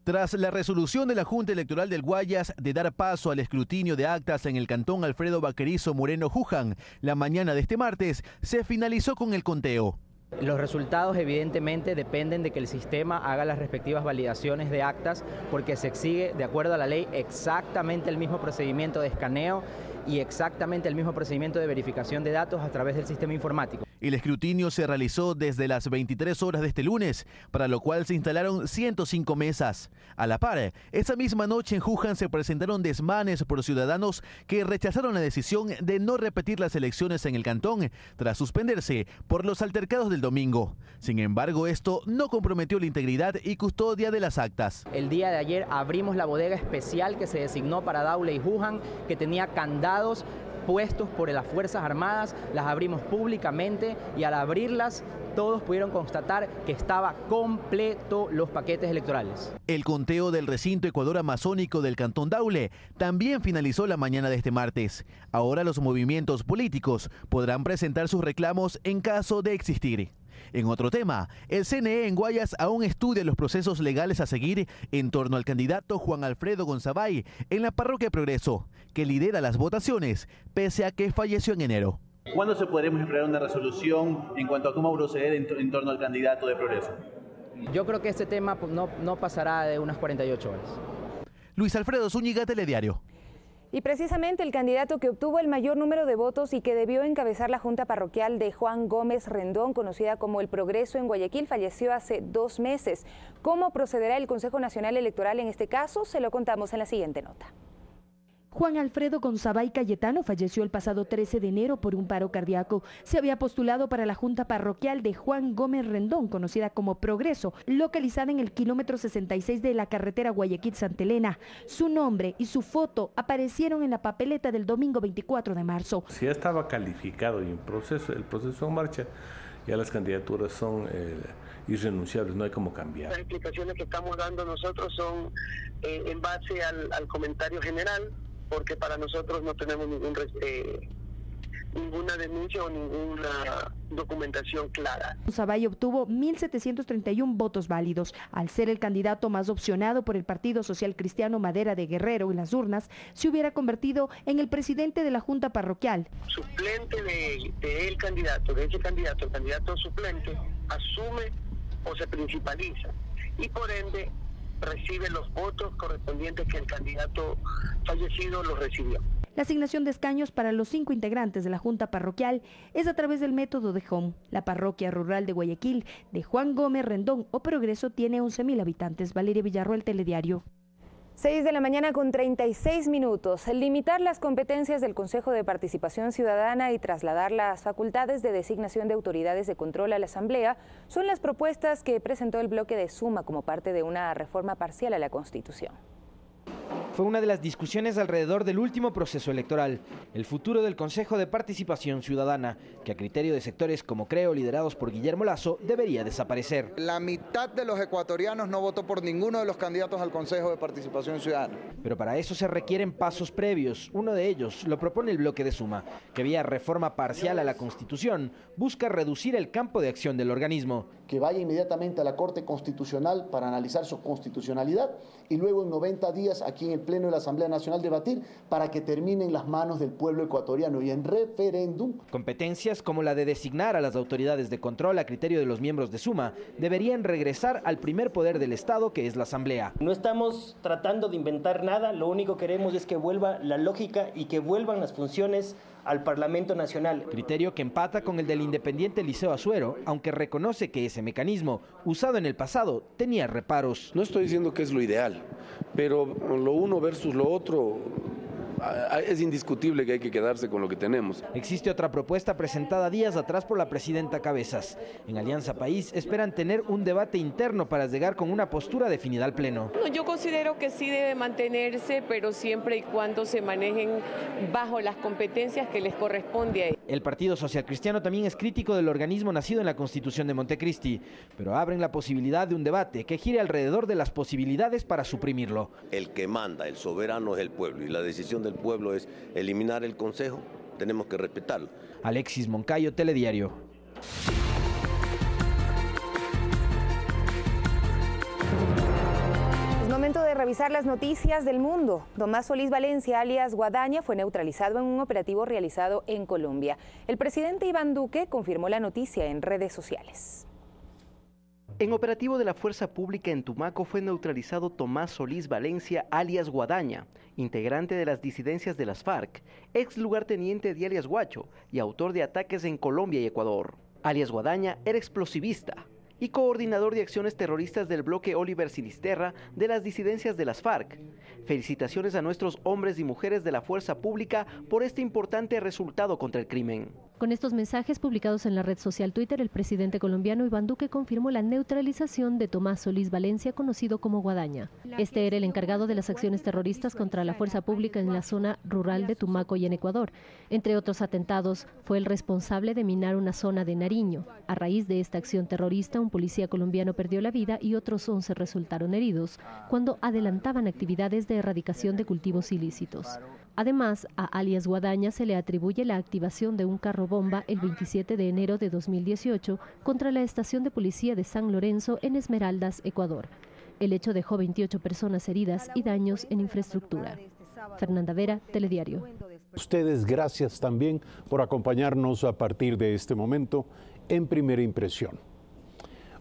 Speaker 4: Tras la resolución de la Junta Electoral del Guayas de dar paso al escrutinio de actas en el cantón Alfredo Vaquerizo Moreno, Juján, la mañana de este martes se finalizó con el conteo.
Speaker 17: Los resultados evidentemente dependen de que el sistema haga las respectivas validaciones de actas, porque se exige, de acuerdo a la ley, exactamente el mismo procedimiento de escaneo y exactamente el mismo procedimiento de verificación de datos a través del sistema informático.
Speaker 4: El escrutinio se realizó desde las 23 horas de este lunes, para lo cual se instalaron 105 mesas. A la par, esa misma noche en Juján se presentaron desmanes por ciudadanos que rechazaron la decisión de no repetir las elecciones en el cantón, tras suspenderse por los altercados del domingo. Sin embargo, esto no comprometió la integridad y custodia de las actas.
Speaker 17: El día de ayer abrimos la bodega especial que se designó para Daule y Juján, que tenía candados puestos por las Fuerzas Armadas, las abrimos públicamente y al abrirlas todos pudieron constatar que estaba completo los paquetes electorales.
Speaker 4: El conteo del recinto Ecuador Amazónico del Cantón Daule también finalizó la mañana de este martes. Ahora los movimientos políticos podrán presentar sus reclamos en caso de existir. En otro tema, el CNE en Guayas aún estudia los procesos legales a seguir en torno al candidato Juan Alfredo Gonzabay en la parroquia Progreso, que lidera las votaciones, pese a que falleció en enero.
Speaker 18: ¿Cuándo se podremos esperar una resolución en cuanto a cómo proceder en torno al candidato de Progreso?
Speaker 17: Yo creo que este tema no pasará de unas 48 horas.
Speaker 4: Luis Alfredo Zúñiga, Telediario.
Speaker 2: Y precisamente el candidato que obtuvo el mayor número de votos y que debió encabezar la Junta Parroquial de Juan Gómez Rendón, conocida como El Progreso en Guayaquil, falleció hace 2 meses. ¿Cómo procederá el Consejo Nacional Electoral en este caso? Se lo contamos en la siguiente nota.
Speaker 1: Juan Alfredo Gonzabay Cayetano falleció el pasado 13 de enero por un paro cardíaco. Se había postulado para la Junta Parroquial de Juan Gómez Rendón, conocida como Progreso, localizada en el kilómetro 66 de la carretera Guayaquil-Santa Elena. Su nombre y su foto aparecieron en la papeleta del domingo 24 de marzo.
Speaker 19: Si ya estaba calificado y el proceso en marcha, ya las candidaturas son irrenunciables, no hay cómo cambiar.
Speaker 20: Las explicaciones que estamos dando nosotros son en base al comentario general, porque para nosotros no tenemos ninguna denuncia o ninguna documentación clara.
Speaker 1: Gonzabay obtuvo 1.731 votos válidos. Al ser el candidato más opcionado por el Partido Social Cristiano Madera de Guerrero en las urnas, se hubiera convertido en el presidente de la Junta Parroquial.
Speaker 20: Suplente de ese candidato, el candidato suplente, asume o se principaliza y por ende recibe los votos correspondientes que el candidato fallecido los recibió.
Speaker 1: La asignación de escaños para los 5 integrantes de la Junta Parroquial es a través del método de Home. La parroquia rural de Guayaquil, de Juan Gómez Rendón o Progreso, tiene 11.000 habitantes. Valeria Villarroel, Telediario.
Speaker 2: 6 de la mañana con 36 minutos. Limitar las competencias del Consejo de Participación Ciudadana y trasladar las facultades de designación de autoridades de control a la Asamblea son las propuestas que presentó el bloque de Suma como parte de una reforma parcial a la Constitución.
Speaker 3: Fue una de las discusiones alrededor del último proceso electoral, el futuro del Consejo de Participación Ciudadana, que a criterio de sectores como Creo, liderados por Guillermo Lasso, debería desaparecer.
Speaker 7: La mitad de los ecuatorianos no votó por ninguno de los candidatos al Consejo de Participación Ciudadana.
Speaker 3: Pero para eso se requieren pasos previos. Uno de ellos lo propone el bloque de Suma, que vía reforma parcial a la Constitución busca reducir el campo de acción del organismo.
Speaker 21: Que vaya inmediatamente a la Corte Constitucional para analizar su constitucionalidad y luego en 90 días aquí en el Pleno de la Asamblea Nacional debatir para que termine en las manos del pueblo ecuatoriano y en referéndum.
Speaker 3: Competencias como la de designar a las autoridades de control a criterio de los miembros de Suma deberían regresar al primer poder del Estado, que es la Asamblea.
Speaker 22: No estamos tratando de inventar nada, lo único que queremos es que vuelva la lógica y que vuelvan las funciones al Parlamento Nacional.
Speaker 3: Criterio que empata con el del independiente Liceo Azuero, aunque reconoce que ese mecanismo, usado en el pasado, tenía reparos.
Speaker 23: No estoy diciendo que es lo ideal, pero lo uno versus lo otro, es indiscutible que hay que quedarse con lo que tenemos.
Speaker 3: Existe otra propuesta presentada días atrás por la presidenta Cabezas. En Alianza País esperan tener un debate interno para llegar con una postura definida al Pleno.
Speaker 24: Yo considero que sí debe mantenerse, pero siempre y cuando se manejen bajo las competencias que les corresponde a ellos.
Speaker 3: El Partido Social Cristiano también es crítico del organismo nacido en la Constitución de Montecristi, pero abren la posibilidad de un debate que gire alrededor de las posibilidades para suprimirlo.
Speaker 26: El que manda, el soberano es el pueblo y la decisión del pueblo es eliminar el Consejo, tenemos que respetarlo.
Speaker 3: Alexis Moncayo, Telediario.
Speaker 2: Es momento de revisar las noticias del mundo. Tomás Solís Valencia, alias Guadaña, fue neutralizado en un operativo realizado en Colombia. El presidente Iván Duque confirmó la noticia en redes sociales.
Speaker 28: En operativo de la Fuerza Pública en Tumaco fue neutralizado Tomás Solís Valencia, alias Guadaña, integrante de las disidencias de las FARC, ex lugarteniente de alias Guacho y autor de ataques en Colombia y Ecuador. Alias Guadaña era explosivista y coordinador de acciones terroristas del bloque Oliver Sinisterra de las disidencias de las FARC. Felicitaciones a nuestros hombres y mujeres de la Fuerza Pública por este importante resultado contra el crimen.
Speaker 29: Con estos mensajes publicados en la red social Twitter, el presidente colombiano Iván Duque confirmó la neutralización de Tomás Solís Valencia, conocido como Guadaña. Este era el encargado de las acciones terroristas contra la Fuerza Pública en la zona rural de Tumaco y en Ecuador. Entre otros atentados, fue el responsable de minar una zona de Nariño. A raíz de esta acción terrorista, un policía colombiano perdió la vida y otros 11 resultaron heridos cuando adelantaban actividades de erradicación de cultivos ilícitos. Además, a alias Guadaña se le atribuye la activación de un carro bomba el 27 de enero de 2018 contra la estación de policía de San Lorenzo en Esmeraldas, Ecuador. El hecho dejó 28 personas heridas y daños en infraestructura. Fernanda Vera, Telediario.
Speaker 30: Ustedes, gracias también por acompañarnos a partir de este momento en Primera Impresión.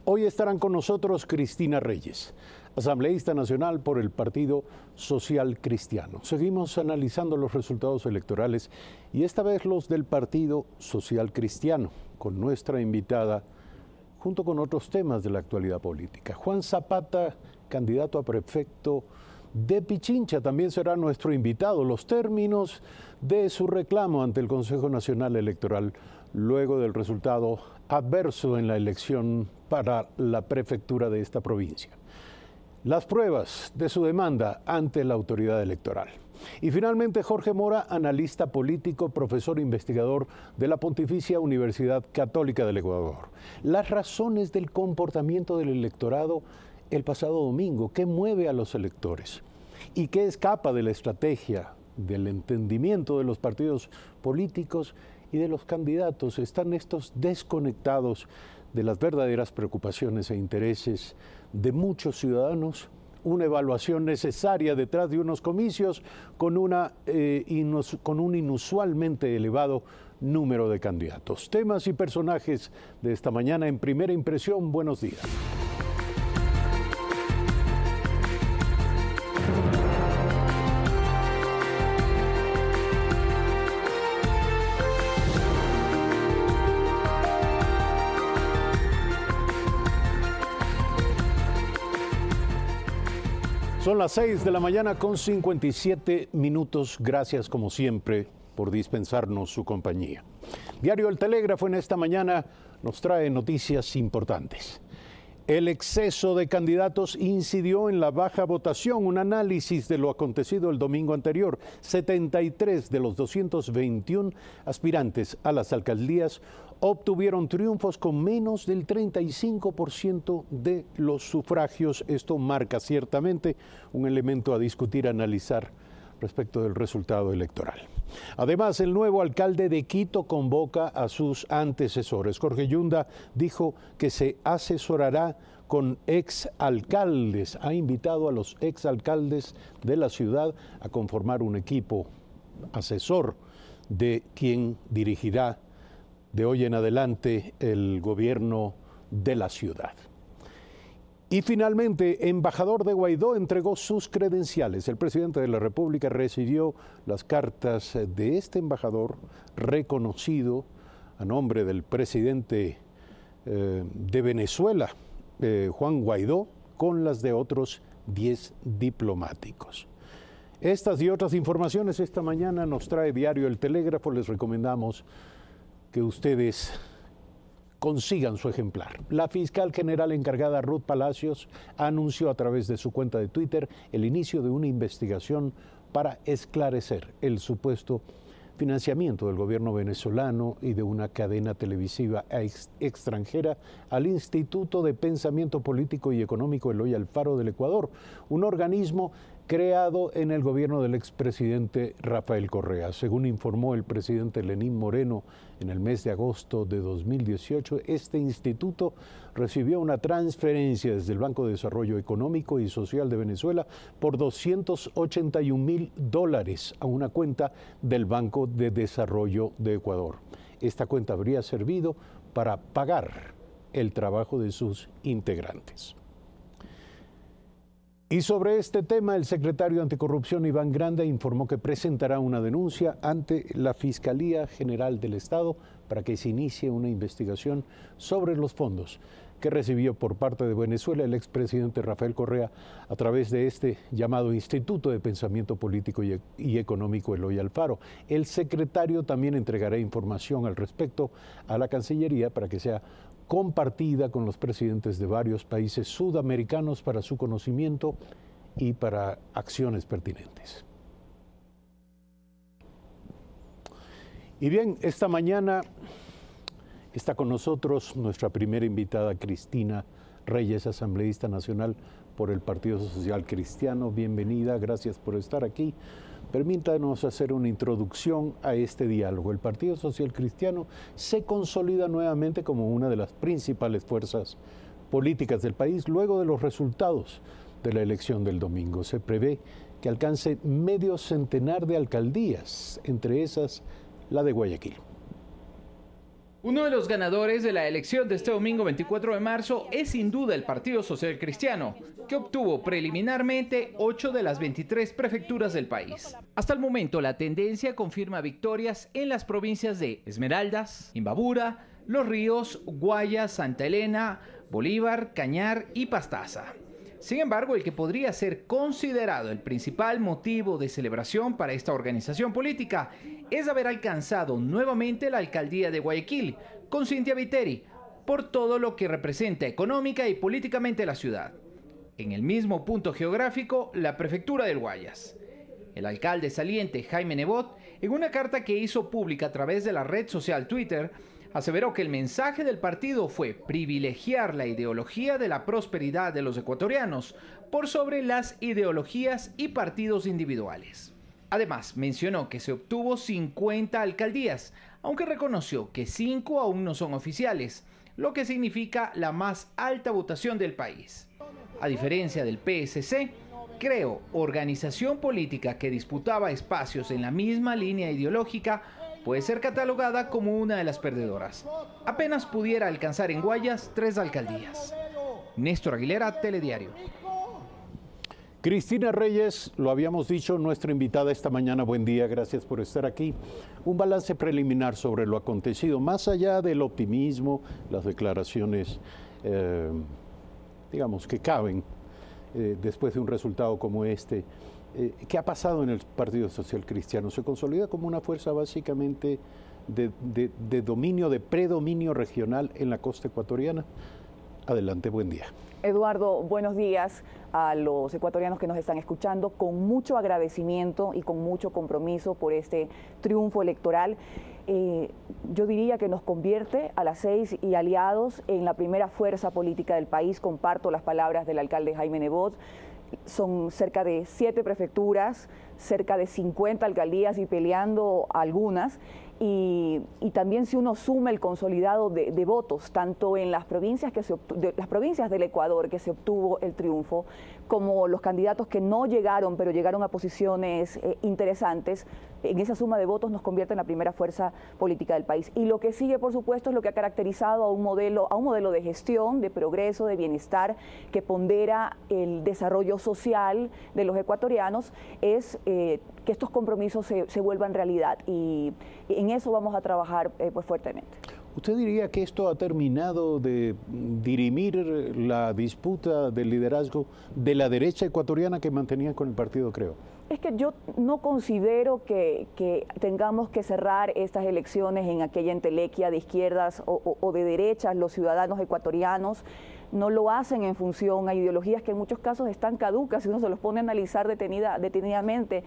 Speaker 30: Hoy estarán con nosotros Cristina Reyes, asambleísta nacional por el Partido Social Cristiano. Seguimos analizando los resultados electorales y esta vez los del Partido Social Cristiano, con nuestra invitada, junto con otros temas de la actualidad política. Juan Zapata, candidato a prefecto de Pichincha, también será nuestro invitado. Los términos de su reclamo ante el Consejo Nacional Electoral luego del resultado adverso en la elección para la prefectura de esta provincia. Las pruebas de su demanda ante la autoridad electoral. Y finalmente Jorge Mora, analista político, profesor investigador de la Pontificia Universidad Católica del Ecuador. Las razones del comportamiento del electorado el pasado domingo, ¿qué mueve a los electores? ¿Y qué escapa de la estrategia, del entendimiento de los partidos políticos y de los candidatos? ¿Están estos desconectados de las verdaderas preocupaciones e intereses de muchos ciudadanos? Una evaluación necesaria detrás de unos comicios con un inusualmente elevado número de candidatos. Temas y personajes de esta mañana en Primera Impresión. Buenos días. Son las 6 de la mañana con 57 minutos. Gracias como siempre por dispensarnos su compañía. Diario El Telégrafo en esta mañana nos trae noticias importantes. El exceso de candidatos incidió en la baja votación. Un análisis de lo acontecido el domingo anterior. 73 de los 221 aspirantes a las alcaldías obtuvieron triunfos con menos del 35% de los sufragios. Esto marca ciertamente un elemento a discutir, analizar respecto del resultado electoral. Además, el nuevo alcalde de Quito convoca a sus antecesores. Jorge Yunda dijo que se asesorará con exalcaldes. Ha invitado a los exalcaldes de la ciudad a conformar un equipo asesor de quien dirigirá de hoy en adelante el gobierno de la ciudad. Y finalmente, embajador de Guaidó entregó sus credenciales. El presidente de la República recibió las cartas de este embajador reconocido a nombre del presidente de Venezuela, Juan Guaidó, con las de otros 10 diplomáticos. Estas y otras informaciones esta mañana nos trae Diario El Telégrafo. Les recomendamos que ustedes consigan su ejemplar. La fiscal general encargada Ruth Palacios anunció a través de su cuenta de Twitter el inicio de una investigación para esclarecer el supuesto financiamiento del gobierno venezolano y de una cadena televisiva extranjera al Instituto de Pensamiento Político y Económico Eloy Alfaro del Ecuador, un organismo creado en el gobierno del expresidente Rafael Correa. Según informó el presidente Lenín Moreno en el mes de agosto de 2018, este instituto recibió una transferencia desde el Banco de Desarrollo Económico y Social de Venezuela por $281.000 a una cuenta del Banco de Desarrollo de Ecuador. Esta cuenta habría servido para pagar el trabajo de sus integrantes. Y sobre este tema, el secretario Anticorrupción Iván Granda informó que presentará una denuncia ante la Fiscalía General del Estado para que se inicie una investigación sobre los fondos que recibió por parte de Venezuela el expresidente Rafael Correa a través de este llamado Instituto de Pensamiento Político y Económico Eloy Alfaro. El secretario también entregará información al respecto a la Cancillería para que sea compartida con los presidentes de varios países sudamericanos para su conocimiento y para acciones pertinentes. Y bien, esta mañana está con nosotros nuestra primera invitada, Cristina Reyes, asambleísta nacional por el Partido Social Cristiano. Bienvenida, gracias por estar aquí. Permítanos hacer una introducción a este diálogo. El Partido Social Cristiano se consolida nuevamente como una de las principales fuerzas políticas del país luego de los resultados de la elección del domingo. Se prevé que alcance medio centenar de alcaldías, entre esas la de Guayaquil.
Speaker 6: Uno de los ganadores de la elección de este domingo 24 de marzo es sin duda el Partido Social Cristiano, que obtuvo preliminarmente 8 de las 23 prefecturas del país. Hasta el momento la tendencia confirma victorias en las provincias de Esmeraldas, Imbabura, Los Ríos, Guayas, Santa Elena, Bolívar, Cañar y Pastaza. Sin embargo, el que podría ser considerado el principal motivo de celebración para esta organización política es haber alcanzado nuevamente la alcaldía de Guayaquil con Cynthia Viteri por todo lo que representa económica y políticamente la ciudad. En el mismo punto geográfico, la prefectura del Guayas. El alcalde saliente Jaime Nebot, en una carta que hizo pública a través de la red social Twitter, aseveró que el mensaje del partido fue privilegiar la ideología de la prosperidad de los ecuatorianos por sobre las ideologías y partidos individuales. Además, mencionó que se obtuvo 50 alcaldías, aunque reconoció que 5 aún no son oficiales, lo que significa la más alta votación del país. A diferencia del PSC, Creo, organización política que disputaba espacios en la misma línea ideológica, puede ser catalogada como una de las perdedoras. Apenas pudiera alcanzar en Guayas 3 alcaldías. Néstor Aguilera, Telediario.
Speaker 30: Cristina Reyes, lo habíamos dicho, nuestra invitada esta mañana. Buen día, gracias por estar aquí. Un balance preliminar sobre lo acontecido, más allá del optimismo, las declaraciones, digamos, que caben después de un resultado como este. ¿Qué ha pasado en el Partido Social Cristiano? ¿Se consolida como una fuerza básicamente de dominio, de predominio regional en la costa ecuatoriana? Adelante, buen día.
Speaker 8: Eduardo, buenos días a los ecuatorianos que nos están escuchando, con mucho agradecimiento y con mucho compromiso por este triunfo electoral. Yo diría que nos convierte a las 6 y aliados en la primera fuerza política del país. Comparto las palabras del alcalde Jaime Nebot. Son cerca de 7 prefecturas, cerca de 50 alcaldías y peleando algunas. Y también si uno suma el consolidado de votos, tanto en las provincias, las provincias del Ecuador que se obtuvo el triunfo, como los candidatos que no llegaron, pero llegaron a posiciones interesantes, en esa suma de votos nos convierte en la primera fuerza política del país. Y lo que sigue, por supuesto, es lo que ha caracterizado a un modelo de gestión, de progreso, de bienestar, que pondera el desarrollo social de los ecuatorianos, es que estos compromisos se vuelvan realidad. Y en eso vamos a trabajar pues fuertemente.
Speaker 30: ¿Usted diría que esto ha terminado de dirimir la disputa del liderazgo de la derecha ecuatoriana que mantenía con el partido Creo?
Speaker 8: Es que yo no considero que tengamos que cerrar estas elecciones en aquella entelequia de izquierdas o de derechas. Los ciudadanos ecuatorianos no lo hacen en función a ideologías que en muchos casos están caducas, si uno se los pone a analizar detenidamente.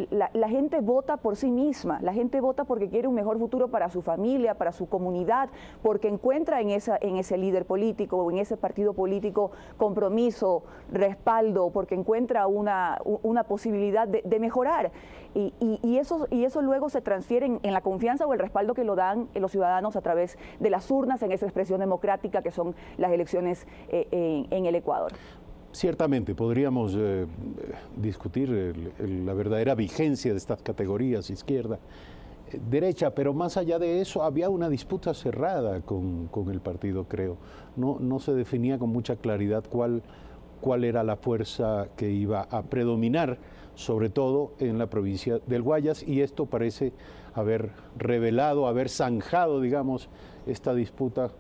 Speaker 8: La gente vota por sí misma, la gente vota porque quiere un mejor futuro para su familia, para su comunidad, porque encuentra en ese líder político o en ese partido político compromiso, respaldo, porque encuentra una posibilidad de mejorar. Y eso luego se transfiere en la confianza o el respaldo que lo dan los ciudadanos a través de las urnas, en esa expresión democrática que son las elecciones en el Ecuador.
Speaker 30: Ciertamente, podríamos discutir la verdadera vigencia de estas categorías, izquierda, derecha, pero más allá de eso había una disputa cerrada con el partido Creo. No se definía con mucha claridad cuál era la fuerza que iba a predominar, sobre todo en la provincia del Guayas, y esto parece haber revelado, haber zanjado, digamos, esta disputa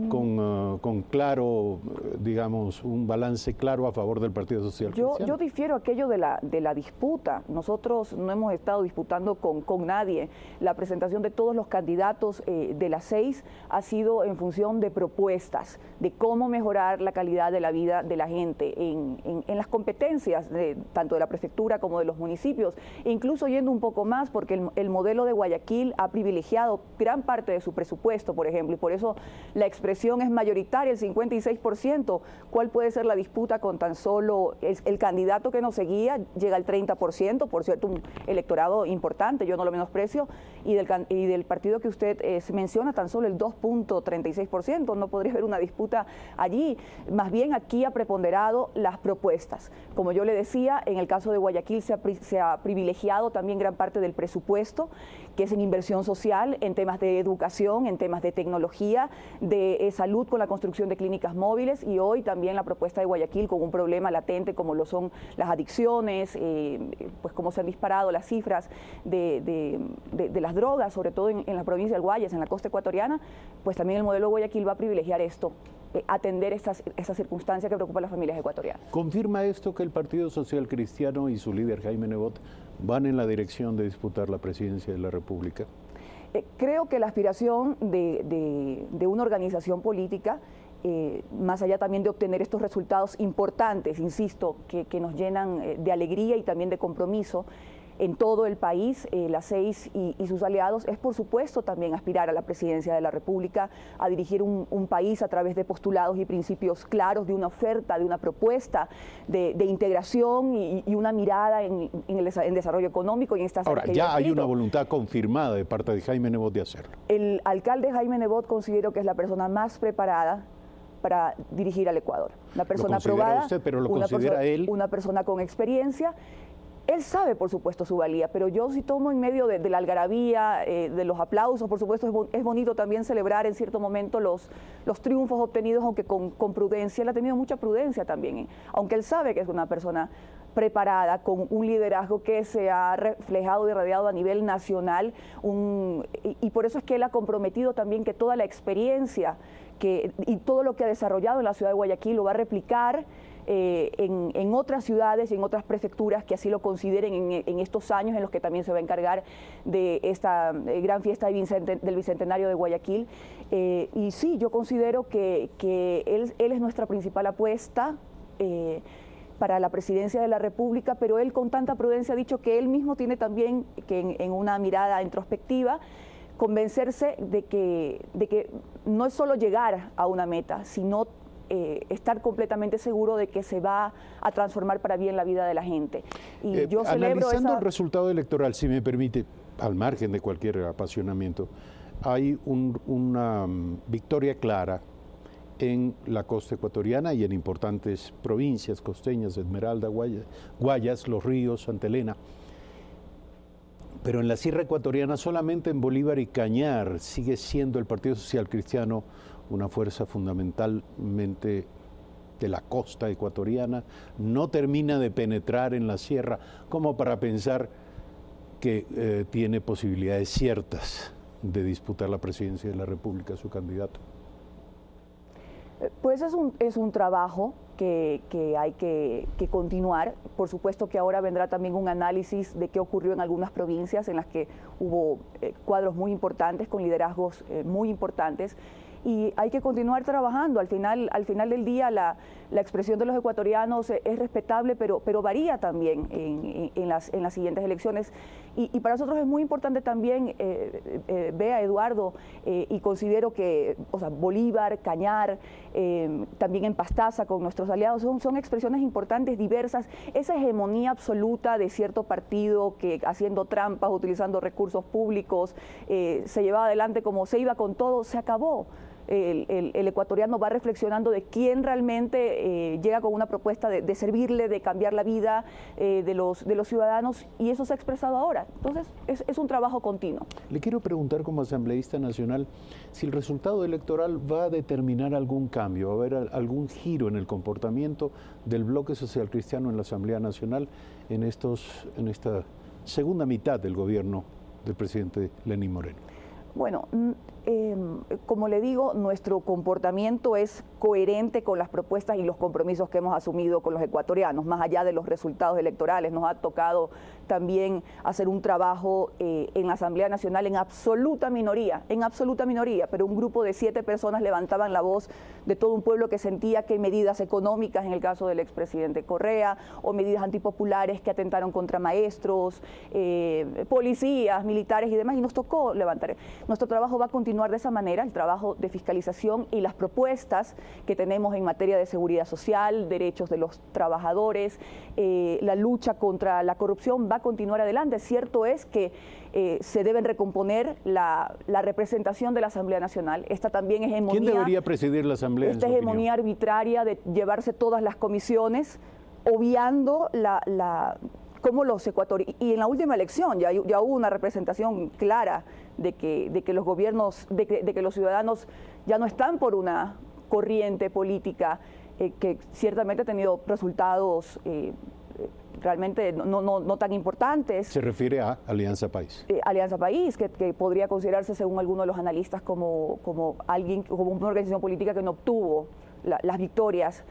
Speaker 30: con claro, digamos, un balance claro a favor del Partido Social Cristiano.
Speaker 8: Yo difiero aquello de la disputa. Nosotros no hemos estado disputando con nadie. La presentación de todos los candidatos de las 6 ha sido en función de propuestas, de cómo mejorar la calidad de la vida de la gente, en las competencias tanto de la prefectura como de los municipios, incluso yendo un poco más, porque el modelo de Guayaquil ha privilegiado gran parte de su presupuesto, por ejemplo, y por eso la expresión es mayoritaria, el 56%. ¿Cuál puede ser la disputa con tan solo el candidato que nos seguía llega al 30%? Por cierto, un electorado importante, yo no lo menosprecio, y del partido que usted menciona tan solo el 2.36%. No podría haber una disputa allí. Más bien aquí ha preponderado las propuestas. Como yo le decía, en el caso de Guayaquil se ha privilegiado también gran parte del presupuesto, que es en inversión social, en temas de educación, en temas de tecnología, de salud con la construcción de clínicas móviles, y hoy también la propuesta de Guayaquil con un problema latente como lo son las adicciones, pues como se han disparado las cifras de las drogas, sobre todo en la provincia del Guayas, en la costa ecuatoriana, pues también el modelo de Guayaquil va a privilegiar esto, atender esa circunstancia que preocupa a las familias ecuatorianas.
Speaker 30: ¿Confirma esto que el Partido Social Cristiano y su líder Jaime Nebot van en la dirección de disputar la presidencia de la República?
Speaker 8: Creo que la aspiración de una organización política, más allá también de obtener estos resultados importantes, insisto, que nos llenan de alegría y también de compromiso en todo el país, las 6 y sus aliados, es por supuesto también aspirar a la presidencia de la República, a dirigir un país a través de postulados y principios claros, de una oferta, de una propuesta de integración y una mirada en desarrollo económico y en estas áreas.
Speaker 30: Ahora, ya hay una voluntad confirmada de parte de Jaime Nebot de hacerlo.
Speaker 8: El alcalde Jaime Nebot considero que es la persona más preparada para dirigir al Ecuador. Una persona aprobada,
Speaker 30: usted, pero lo considera él.
Speaker 8: Una persona con experiencia. Él sabe, por supuesto, su valía, pero yo si tomo en medio de la algarabía, de los aplausos, por supuesto, es bonito también celebrar en cierto momento los triunfos obtenidos, aunque con prudencia. Él ha tenido mucha prudencia también, aunque él sabe que es una persona preparada, con un liderazgo que se ha reflejado y irradiado a nivel nacional, y por eso es que él ha comprometido también que toda la experiencia y todo lo que ha desarrollado en la ciudad de Guayaquil lo va a replicar en otras ciudades y en otras prefecturas que así lo consideren en estos años en los que también se va a encargar de esta gran fiesta del Bicentenario de Guayaquil. Y sí, yo considero que él es nuestra principal apuesta para la presidencia de la República, pero él con tanta prudencia ha dicho que él mismo tiene también que en una mirada introspectiva convencerse de que no es solo llegar a una meta, sino estar completamente seguro de que se va a transformar para bien la vida de la gente. Y yo celebro
Speaker 30: analizando el resultado electoral, si me permite, al margen de cualquier apasionamiento, hay una victoria clara en la costa ecuatoriana y en importantes provincias costeñas, Esmeralda, Guayas, Los Ríos, Santa Elena. Pero en la sierra ecuatoriana, solamente en Bolívar y Cañar, sigue siendo el Partido Social Cristiano una fuerza fundamentalmente de la costa ecuatoriana, no termina de penetrar en la sierra como para pensar que tiene posibilidades ciertas de disputar la presidencia de la República, su candidato.
Speaker 8: Pues es un trabajo que hay que continuar. Por supuesto que ahora vendrá también un análisis de qué ocurrió en algunas provincias en las que hubo cuadros muy importantes, con liderazgos muy importantes, y hay que continuar trabajando. Al final del día la expresión de los ecuatorianos es respetable, pero varía también en las siguientes elecciones. Y para nosotros es muy importante también, vea Eduardo, y considero que Bolívar, Cañar, también en Pastaza con nuestros aliados, son expresiones importantes, diversas. Esa hegemonía absoluta de cierto partido que haciendo trampas, utilizando recursos públicos, se llevaba adelante como se iba con todo, se acabó. El ecuatoriano va reflexionando de quién realmente llega con una propuesta de servirle, de cambiar la vida de los ciudadanos, y eso se ha expresado ahora. Entonces es un trabajo continuo.
Speaker 30: Le quiero preguntar como asambleísta nacional si el resultado electoral va a determinar algún cambio, va a haber algún giro en el comportamiento del bloque social cristiano en la Asamblea Nacional en esta segunda mitad del gobierno del presidente Lenín Moreno.
Speaker 8: Bueno, como le digo, nuestro comportamiento es coherente con las propuestas y los compromisos que hemos asumido con los ecuatorianos, más allá de los resultados electorales. Nos ha tocado también hacer un trabajo en la Asamblea Nacional en absoluta minoría, pero un grupo de 7 personas levantaban la voz de todo un pueblo que sentía que medidas económicas, en el caso del expresidente Correa, o medidas antipopulares que atentaron contra maestros, policías, militares y demás, y nos tocó levantar. Nuestro trabajo va a continuar de esa manera, el trabajo de fiscalización y las propuestas que tenemos en materia de seguridad social, derechos de los trabajadores, la lucha contra la corrupción va a continuar adelante. Cierto es que se deben recomponer la representación de la Asamblea Nacional. Esta también hegemonía.
Speaker 30: ¿Quién debería presidir la Asamblea?
Speaker 8: Esta hegemonía arbitraria de llevarse todas las comisiones, obviando como los ecuatorianos, y en la última elección ya hubo una representación clara de que los gobiernos, de que los ciudadanos ya no están por una corriente política que ciertamente ha tenido resultados realmente no tan importantes.
Speaker 30: Se refiere a Alianza País.
Speaker 8: Alianza País, que podría considerarse, según algunos de los analistas, como una organización política que no obtuvo las victorias.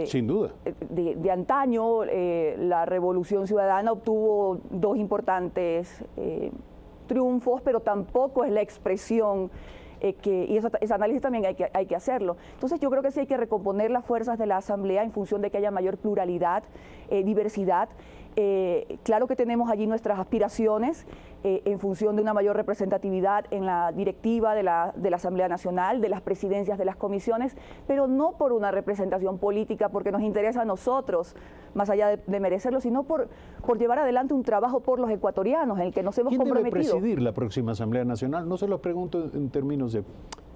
Speaker 30: Sin duda.
Speaker 8: De antaño. La Revolución Ciudadana obtuvo 2 importantes triunfos, pero tampoco es la expresión y ese análisis también hay que hacerlo. Entonces yo creo que sí hay que recomponer las fuerzas de la Asamblea en función de que haya mayor pluralidad, diversidad. Claro que tenemos allí nuestras aspiraciones en función de una mayor representatividad en la directiva de la Asamblea Nacional, de las presidencias de las comisiones, pero no por una representación política, porque nos interesa a nosotros, más allá de merecerlo, sino por llevar adelante un trabajo por los ecuatorianos en el que nos hemos comprometido.
Speaker 30: ¿Quién debe presidir la próxima Asamblea Nacional? No se lo pregunto en términos de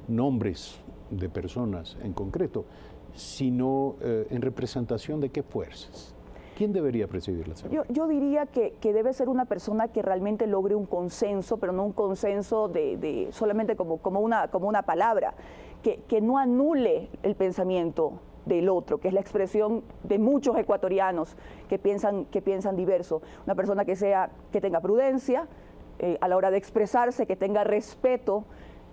Speaker 30: nombres de personas en concreto, sino en representación de qué fuerzas. ¿Quién debería presidir la Asamblea?
Speaker 8: Yo diría que debe ser una persona que realmente logre un consenso, pero no un consenso solamente como una palabra, que no anule el pensamiento del otro, que es la expresión de muchos ecuatorianos que piensan diverso. Una persona que tenga prudencia a la hora de expresarse, que tenga respeto,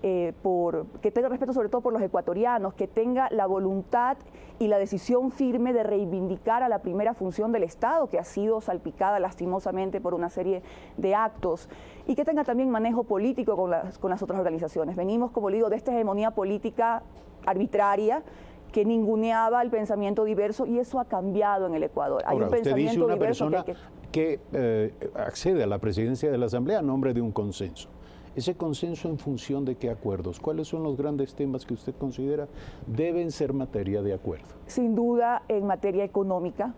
Speaker 8: sobre todo por los ecuatorianos, que tenga la voluntad y la decisión firme de reivindicar a la primera función del Estado, que ha sido salpicada lastimosamente por una serie de actos, y que tenga también manejo político con las otras organizaciones. Venimos, como digo, de esta hegemonía política arbitraria que ninguneaba el pensamiento diverso, y eso ha cambiado en el Ecuador. Hay un pensamiento
Speaker 30: dice una
Speaker 8: diverso
Speaker 30: persona que accede a la presidencia de la Asamblea a nombre de un consenso. Ese consenso, ¿en función de qué acuerdos? ¿Cuáles son los grandes temas que usted considera deben ser materia de acuerdo?
Speaker 8: Sin duda, en materia económica,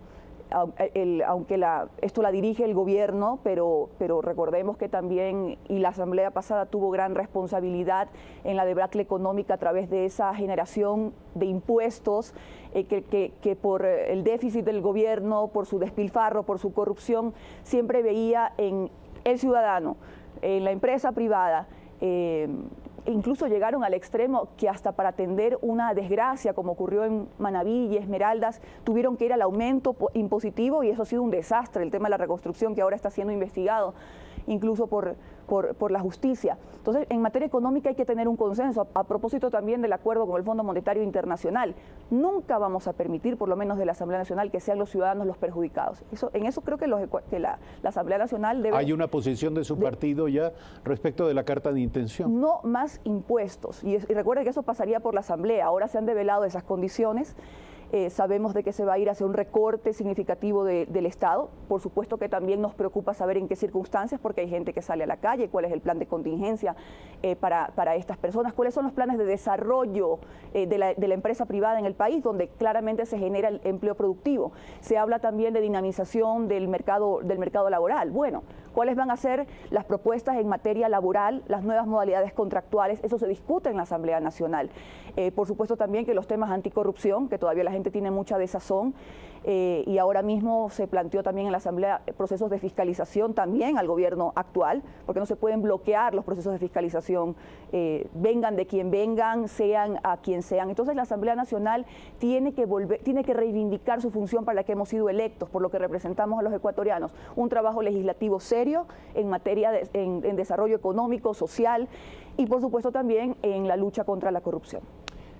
Speaker 8: aunque esto la dirige el gobierno, pero recordemos que también, y la Asamblea pasada tuvo gran responsabilidad en la debacle económica a través de esa generación de impuestos que por el déficit del gobierno, por su despilfarro, por su corrupción, siempre veía en el ciudadano, en la empresa privada. Incluso llegaron al extremo que hasta para atender una desgracia como ocurrió en Manaví y Esmeraldas tuvieron que ir al aumento impositivo, y eso ha sido un desastre, el tema de la reconstrucción que ahora está siendo investigado incluso por la justicia. Entonces, en materia económica hay que tener un consenso. A propósito también del acuerdo con el Fondo Monetario Internacional, nunca vamos a permitir, por lo menos de la Asamblea Nacional, que sean los ciudadanos los perjudicados. En eso creo que la Asamblea Nacional debe...
Speaker 30: ¿Hay una posición de su partido ya respecto de la carta de intención?
Speaker 8: No más impuestos. Y recuerde que eso pasaría por la Asamblea. Ahora se han develado esas condiciones. Sabemos de que se va a ir hacia un recorte significativo del Estado. Por supuesto que también nos preocupa saber en qué circunstancias, porque hay gente que sale a la calle, cuál es el plan de contingencia para estas personas, cuáles son los planes de desarrollo de la empresa privada en el país, donde claramente se genera el empleo productivo. Se habla también de dinamización del mercado laboral. Bueno, ¿cuáles van a ser las propuestas en materia laboral, las nuevas modalidades contractuales? Eso se discute en la Asamblea Nacional. Por supuesto también que los temas anticorrupción, que todavía la gente tiene mucha desazón, y ahora mismo se planteó también en la Asamblea procesos de fiscalización también al gobierno actual, porque no se pueden bloquear los procesos de fiscalización, vengan de quien vengan, sean a quien sean. Entonces la Asamblea Nacional tiene que reivindicar su función para la que hemos sido electos, por lo que representamos a los ecuatorianos, un trabajo legislativo serio en materia en desarrollo económico, social, y por supuesto también en la lucha contra la corrupción.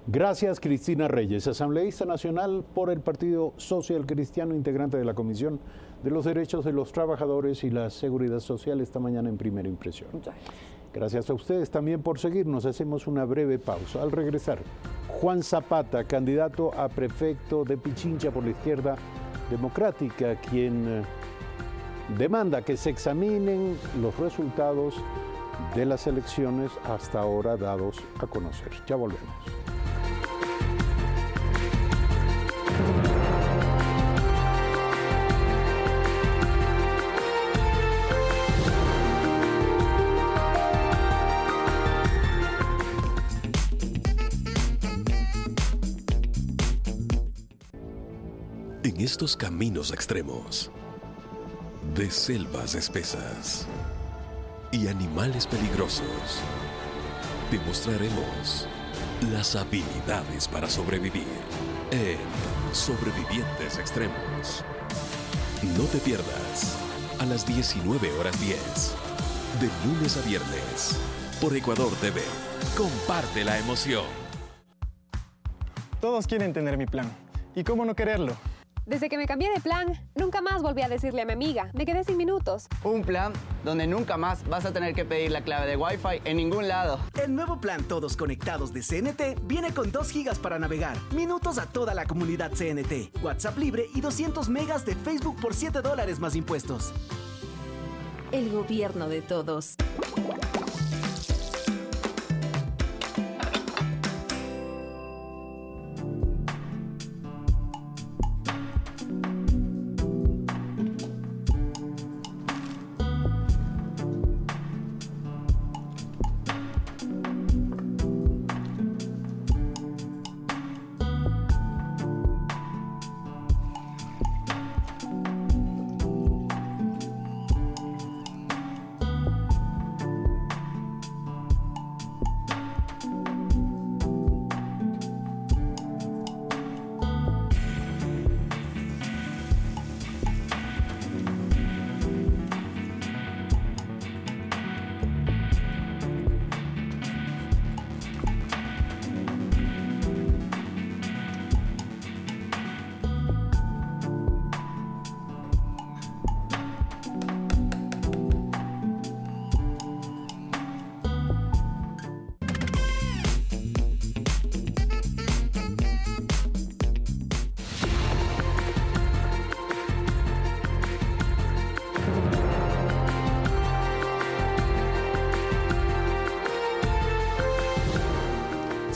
Speaker 30: Gracias, Cristina Reyes, asambleísta nacional por el Partido Social Cristiano, integrante de la Comisión de los Derechos de los Trabajadores y la Seguridad Social, esta mañana en Primera Impresión. Gracias a ustedes también por seguirnos. Hacemos una breve pausa. Al regresar, Juan Zapata, candidato a prefecto de Pichincha por la Izquierda Democrática, quien demanda que se examinen los resultados de las elecciones hasta ahora dados a conocer. Ya volvemos.
Speaker 5: En estos caminos extremos, de selvas espesas y animales peligrosos, demostraremos las habilidades para sobrevivir en Sobrevivientes Extremos. No te pierdas a las 19:10, de lunes a viernes, por Ecuador TV. Comparte la emoción.
Speaker 10: Todos quieren tener mi plan. ¿Y cómo no quererlo?
Speaker 11: Desde que me cambié de plan, nunca más volví a decirle a mi amiga. Me quedé sin minutos.
Speaker 12: Un plan donde nunca más vas a tener que pedir la clave de Wi-Fi en ningún lado.
Speaker 13: El nuevo plan Todos Conectados de CNT viene con 2 gigas para navegar, minutos a toda la comunidad CNT, WhatsApp libre y 200 megas de Facebook por $7 más impuestos.
Speaker 14: El gobierno de todos.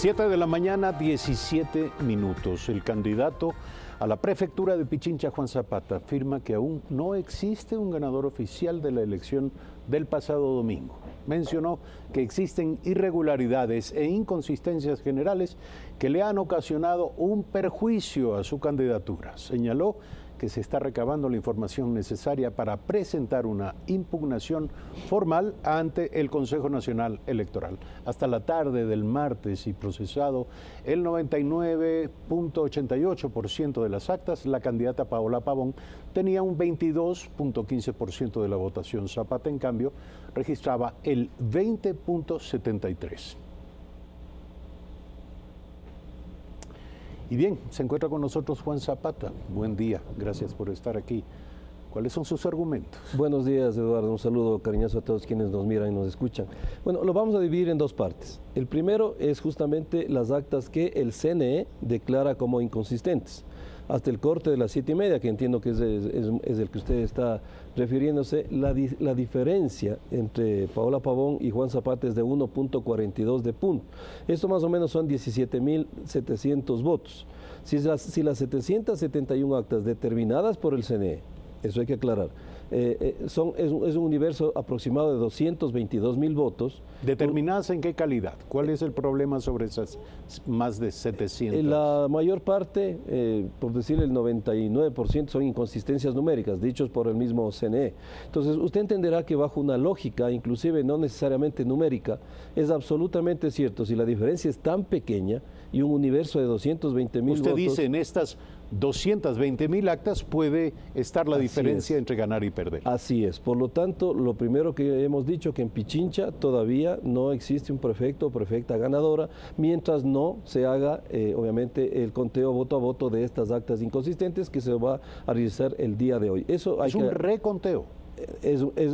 Speaker 30: 7 de la mañana, 17 minutos. El candidato a la prefectura de Pichincha, Juan Zapata, afirma que aún no existe un ganador oficial de la elección del pasado domingo. Mencionó que existen irregularidades e inconsistencias generales que le han ocasionado un perjuicio a su candidatura. Señaló que se está recabando la información necesaria para presentar una impugnación formal ante el Consejo Nacional Electoral. Hasta la tarde del martes y procesado el 99.88% de las actas, la candidata Paola Pavón tenía un 22.15% de la votación. Zapata, en cambio, registraba el 20.73%. Y bien, se encuentra con nosotros Juan Zapata. Buen día, gracias por estar aquí. ¿Cuáles son sus argumentos?
Speaker 4: Buenos días, Eduardo. Un saludo cariñoso a todos quienes nos miran y nos escuchan. Bueno, lo vamos a dividir en dos partes. El primero es justamente las actas que el CNE declara como inconsistentes. Hasta el corte de las 7:30, que entiendo que es el que usted está refiriéndose, la diferencia entre Paola Pavón y Juan Zapata es de 1.42 de punto. Esto más o menos son 17.700 votos. Si las 771 actas determinadas por el CNE, eso hay que aclarar, es un universo aproximado de 222.000 votos.
Speaker 30: ¿Determinadas en qué calidad? ¿Cuál es el problema sobre esas más de 700?
Speaker 4: La mayor parte, por decir el 99%, son inconsistencias numéricas, dichos por el mismo CNE. Entonces, usted entenderá que bajo una lógica, inclusive no necesariamente numérica, es absolutamente cierto, si la diferencia es tan pequeña y un universo de 220.000 votos...
Speaker 30: Usted dice, en estas 220.000 actas puede estar la diferencia entre ganar y perder.
Speaker 4: Así es. Por lo tanto, lo primero que hemos dicho, que en Pichincha todavía no existe un prefecto o prefecta ganadora, mientras no se haga, obviamente, el conteo voto a voto de estas actas inconsistentes que se va a realizar el día de hoy. Eso
Speaker 30: es un reconteo.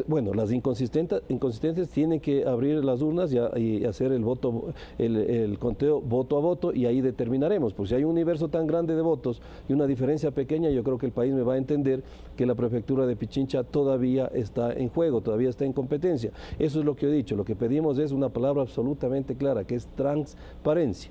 Speaker 4: Bueno, las inconsistentes tienen que abrir las urnas y hacer el voto, el conteo voto a voto, y ahí determinaremos, porque si hay un universo tan grande de votos y una diferencia pequeña, yo creo que el país me va a entender que la prefectura de Pichincha todavía está en juego, todavía está en competencia. Eso es lo que he dicho. Lo que pedimos es una palabra absolutamente clara, que es transparencia.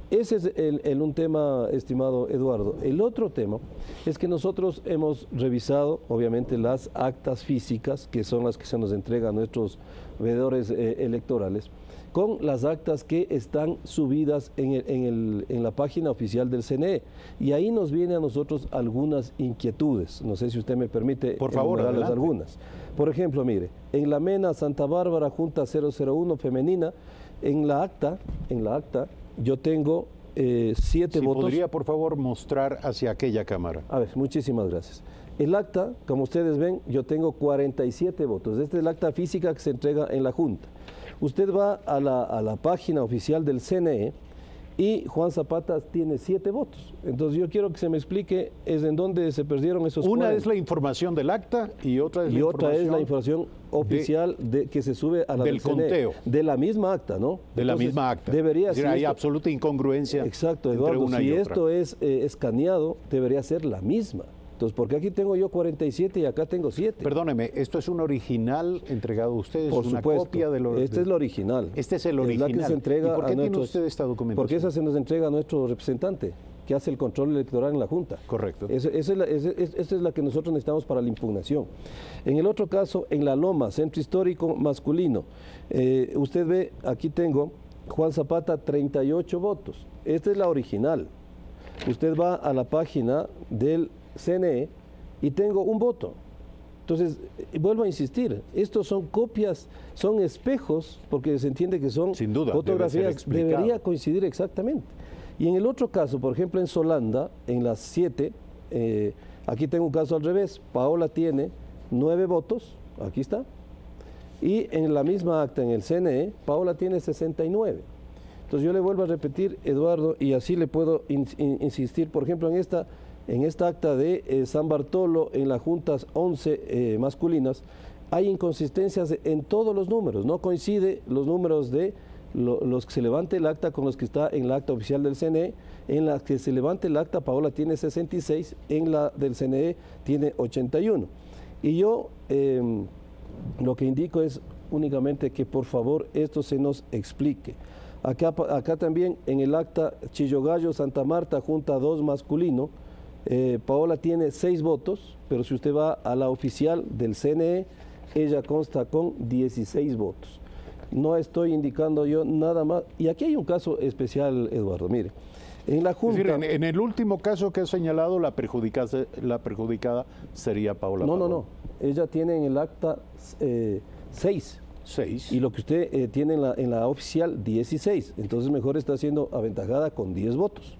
Speaker 4: Ese es un tema, estimado Eduardo. El otro tema es que nosotros hemos revisado, obviamente, las actas físicas, que son las que se nos entregan a nuestros veedores electorales, con las actas que están subidas en la página oficial del CNE. Y ahí nos vienen a nosotros algunas inquietudes. No sé si usted me permite enumerarles algunas. Por ejemplo, mire, en la MENA Santa Bárbara, Junta 001 femenina, en la acta, yo tengo 7 votos.
Speaker 30: ¿Podría, por favor, mostrar hacia aquella cámara?
Speaker 4: A ver, muchísimas gracias. El acta, como ustedes ven, yo tengo 47 votos. Esta es el acta física que se entrega en la Junta. Usted va a la página oficial del CNE y Juan Zapata tiene 7 votos. Entonces yo quiero que se me explique en dónde se perdieron esos 40.
Speaker 30: Una es la información del acta y otra es
Speaker 4: la información oficial que se sube a la
Speaker 30: del conteo.
Speaker 4: De la misma acta, ¿no?
Speaker 30: De la misma acta.
Speaker 4: Debería ser.
Speaker 30: Hay absoluta incongruencia.
Speaker 4: Exacto, Eduardo. Si esto es escaneado, debería ser la misma. Entonces, ¿por qué aquí tengo yo 47 y acá tengo 7?
Speaker 30: Perdóneme, ¿esto es un original entregado a ustedes?
Speaker 4: Por
Speaker 30: una
Speaker 4: supuesto.
Speaker 30: Copia de lo,
Speaker 4: este es el original.
Speaker 30: Este es el original.
Speaker 4: Es la que se entrega.
Speaker 30: ¿Y por qué tiene usted esta documentación?
Speaker 4: Porque esa se nos entrega a nuestro representante, que hace el control electoral en la Junta.
Speaker 30: Correcto.
Speaker 4: Esta es la que nosotros necesitamos para la impugnación. En el otro caso, en La Loma, Centro Histórico Masculino, usted ve, aquí tengo Juan Zapata, 38 votos. Esta es la original. Usted va a la página del CNE y tengo un voto. Entonces, vuelvo a insistir, estos son copias, son espejos, porque se entiende que son
Speaker 30: sin duda,
Speaker 4: fotografías, debería coincidir exactamente. Y en el otro caso, por ejemplo, en Solanda, en las 7, aquí tengo un caso al revés, Paola tiene 9 votos, aquí está, y en la misma acta, en el CNE, Paola tiene 69. Entonces yo le vuelvo a repetir, Eduardo, y así le puedo insistir, por ejemplo, en esta acta de San Bartolo, en las juntas 11 masculinas, hay inconsistencias en todos los números, no coincide los números de los que se levante el acta con los que está en la acta oficial del CNE. En la que se levante el acta, Paola tiene 66, en la del CNE tiene 81. Y yo lo que indico es únicamente que por favor esto se nos explique. Acá también en el acta Chillogallo, Santa Marta, Junta 2 masculino, Paola tiene 6 votos, pero si usted va a la oficial del CNE, ella consta con 16 votos. No estoy indicando yo nada más. Y aquí hay un caso especial, Eduardo, mire. En la Junta...
Speaker 30: Es decir, en el último caso que ha señalado, la perjudicada sería Paola.
Speaker 4: No. Ella tiene en el acta 6. Y lo que usted tiene en la oficial, 16. Entonces mejor está siendo aventajada con 10 votos.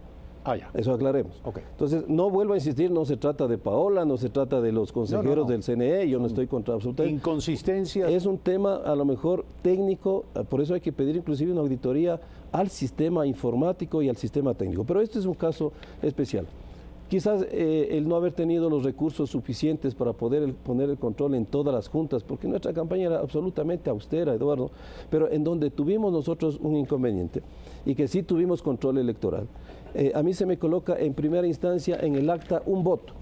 Speaker 30: Ya.
Speaker 4: Eso aclaremos.
Speaker 30: Okay.
Speaker 4: Entonces, no vuelvo a insistir, no se trata de Paola, no se trata de los consejeros del CNE, yo no estoy contra absolutamente.
Speaker 30: Inconsistencia.
Speaker 4: Es un tema a lo mejor técnico, por eso hay que pedir inclusive una auditoría al sistema informático y al sistema técnico. Pero este es un caso especial. Quizás el no haber tenido los recursos suficientes para poder poner el control en todas las juntas, porque nuestra campaña era absolutamente austera, Eduardo, pero en donde tuvimos nosotros un inconveniente y que sí tuvimos control electoral. A mí se me coloca en primera instancia en el acta un voto.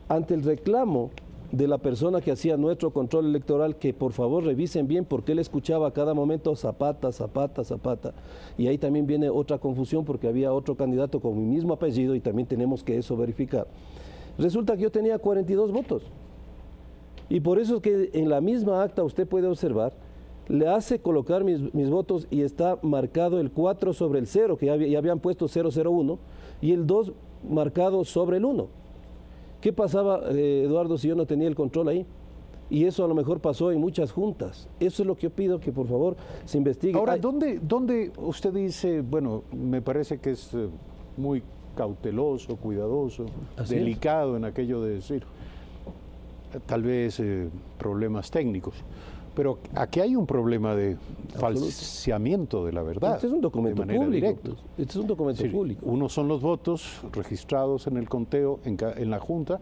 Speaker 4: Ante el reclamo de la persona que hacía nuestro control electoral, que por favor revisen bien porque él escuchaba a cada momento Zapata, Zapata, Zapata. Y ahí también viene otra confusión porque había otro candidato con mi mismo apellido y también tenemos que eso verificar. Resulta que yo tenía 42 votos. Y por eso es que en la misma acta usted puede observar, le hace colocar mis votos y está marcado el 4 sobre el 0, que ya habían puesto 001, y el 2 marcado sobre el 1. ¿Qué pasaba, Eduardo, si yo no tenía el control ahí? Y eso a lo mejor pasó en muchas juntas. Eso es lo que yo pido, que por favor se investigue.
Speaker 30: Ahora, ¿dónde usted dice, bueno, me parece que es muy cauteloso, cuidadoso, delicado en aquello de decir, tal vez problemas técnicos? Pero aquí hay un problema de falseamiento de la verdad.
Speaker 4: Este es un documento público. Este es un documento público.
Speaker 30: Unos son los votos registrados en el conteo en la Junta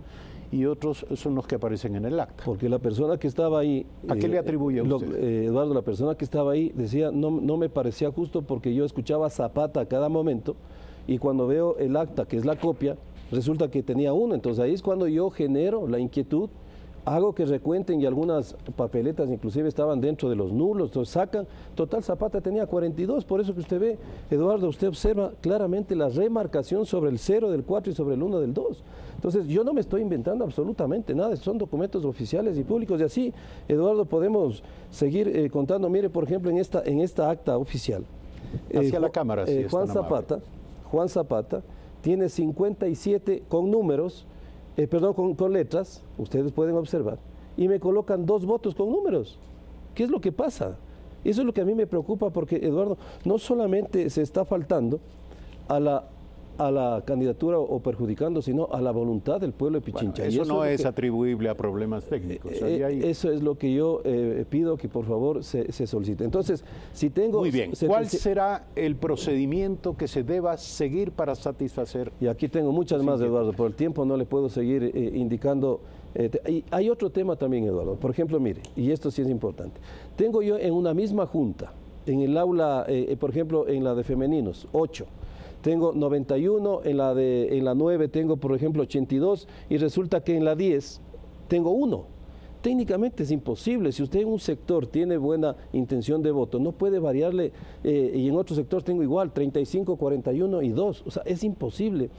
Speaker 30: y otros son los que aparecen en el acta.
Speaker 4: Porque la persona que estaba ahí...
Speaker 30: ¿A qué le atribuye usted?
Speaker 4: Eduardo, la persona que estaba ahí decía, no me parecía justo porque yo escuchaba Zapata a cada momento y cuando veo el acta, que es la copia, resulta que tenía uno. Entonces ahí es cuando yo genero la inquietud, hago que recuenten y algunas papeletas inclusive estaban dentro de los nulos, entonces sacan, total Zapata tenía 42, por eso que usted ve, Eduardo, usted observa claramente la remarcación sobre el 0 del 4 y sobre el 1 del 2. Entonces yo no me estoy inventando absolutamente nada, son documentos oficiales y públicos y así, Eduardo, podemos seguir contando. Mire, por ejemplo, en esta acta oficial.
Speaker 30: Hacia la cámara, sí,
Speaker 4: Juan Zapata tiene 57 con números, con letras, ustedes pueden observar, y me colocan 2 votos con números. ¿Qué es lo que pasa? Eso es lo que a mí me preocupa porque, Eduardo, no solamente se está faltando a la candidatura o perjudicando, sino a la voluntad del pueblo de Pichincha.
Speaker 30: Bueno, eso no es atribuible a problemas técnicos.
Speaker 4: Eso es lo que yo pido que por favor se solicite. Entonces, si tengo...
Speaker 30: Muy bien, ¿cuál será el procedimiento que se deba seguir para satisfacer?
Speaker 4: Y aquí tengo muchas más, Eduardo, por el tiempo no le puedo seguir indicando. Y hay otro tema también, Eduardo. Por ejemplo, mire, y esto sí es importante. Tengo yo en una misma junta, en el aula, por ejemplo, en la de femeninos, 8. Tengo 91, en la 9 tengo, por ejemplo, 82, y resulta que en la 10 tengo 1. Técnicamente es imposible. Si usted en un sector tiene buena intención de voto, no puede variarle, y en otro sector tengo igual, 35, 41 y 2. O sea, es imposible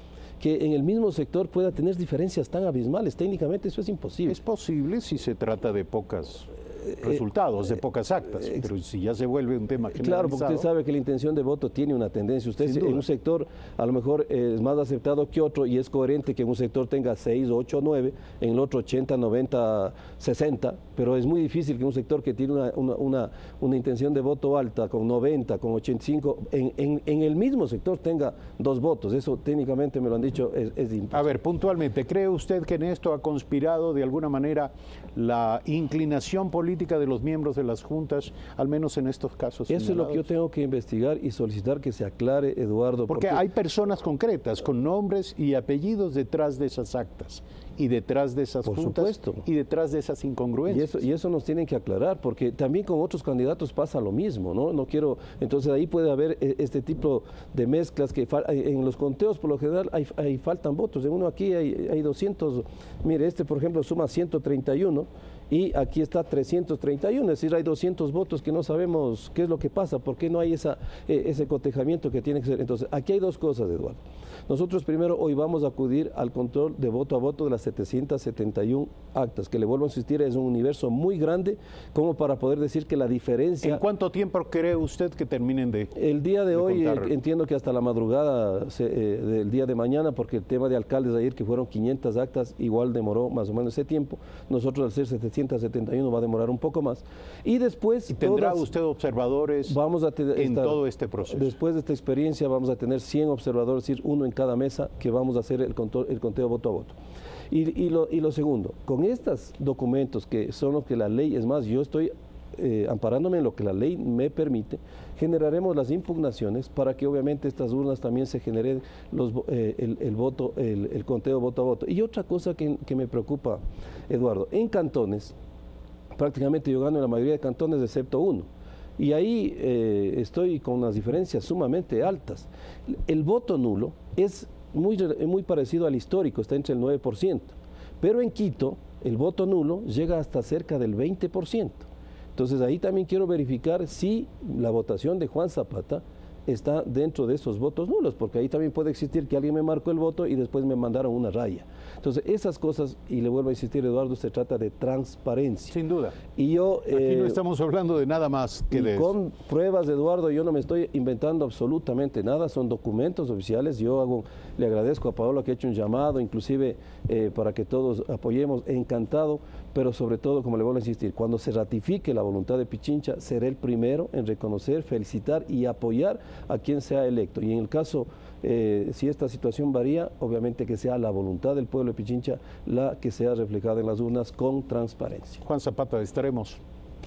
Speaker 4: que en el mismo sector pueda tener diferencias tan abismales. Técnicamente eso es imposible.
Speaker 30: Es posible si se trata de pocos resultados, de pocas actas, pero si ya se vuelve un tema generalizado...
Speaker 4: Claro, porque usted sabe que la intención de voto tiene una tendencia. Usted en un sector a lo mejor es más aceptado que otro y es coherente que en un sector tenga 6, 8, 9, en el otro 80, 90, 60, pero es muy difícil que un sector que tiene una intención de voto alta, con 90, con 85, en el mismo sector tenga 2 votos. Eso técnicamente me lo han dicho, es imposible.
Speaker 30: A ver, puntualmente, ¿cree usted que en esto ha conspirado de alguna manera la inclinación política de los miembros de las juntas, al menos en estos casos
Speaker 4: señalados? Eso es lo que yo tengo que investigar y solicitar que se aclare, Eduardo.
Speaker 30: Porque hay personas concretas con nombres y apellidos detrás de esas actas y detrás de esas juntas y detrás de esas incongruencias.
Speaker 4: Y eso nos tienen que aclarar, porque también con otros candidatos pasa lo mismo, ¿no? No quiero, entonces ahí puede haber este tipo de mezclas que en los conteos por lo general faltan votos. En uno aquí hay 200, mire, por ejemplo suma 131 y aquí está 331, es decir, hay 200 votos que no sabemos qué es lo que pasa, por qué no hay ese cotejamiento que tiene que ser. Entonces, aquí hay dos cosas, Eduardo. Nosotros primero hoy vamos a acudir al control de voto a voto de las 771 actas, que le vuelvo a insistir, es un universo muy grande como para poder decir que la diferencia...
Speaker 30: ¿En cuánto tiempo cree usted que terminen de
Speaker 4: El día de hoy
Speaker 30: contar?
Speaker 4: Entiendo que hasta la madrugada del día de mañana, porque el tema de alcaldes ayer que fueron 500 actas, igual demoró más o menos ese tiempo. Nosotros al ser 771 va a demorar un poco más. Y después...
Speaker 30: ¿Y tendrá usted observadores en todo este proceso?
Speaker 4: Después de esta experiencia vamos a tener 100 observadores, es decir, uno en cada mesa, que vamos a hacer el conteo voto a voto. Y lo segundo, con estos documentos que son lo que la ley, es más, yo estoy amparándome en lo que la ley me permite, generaremos las impugnaciones para que obviamente estas urnas también se generen el conteo voto a voto. Y otra cosa que me preocupa, Eduardo, en cantones, prácticamente yo gano en la mayoría de cantones excepto uno. Y ahí estoy con unas diferencias sumamente altas. El voto nulo es muy parecido al histórico, está entre el 9%, pero en Quito el voto nulo llega hasta cerca del 20%. Entonces ahí también quiero verificar si la votación de Juan Zapata está dentro de esos votos nulos, porque ahí también puede existir que alguien me marcó el voto y después me mandaron una raya. Entonces esas cosas, y le vuelvo a insistir, Eduardo, se trata de transparencia.
Speaker 30: Sin duda.
Speaker 4: Y yo...
Speaker 30: Aquí no estamos hablando de nada más que de
Speaker 4: con pruebas, Eduardo, yo no me estoy inventando absolutamente nada, son documentos oficiales. Yo le agradezco a Paola que ha hecho un llamado, inclusive para que todos apoyemos, encantado, pero sobre todo, como le vuelvo a insistir, cuando se ratifique la voluntad de Pichincha, seré el primero en reconocer, felicitar y apoyar a quien sea electo. Y en el caso, si esta situación varía, obviamente que sea la voluntad del pueblo de Pichincha la que sea reflejada en las urnas con transparencia.
Speaker 30: Juan Zapata, estaremos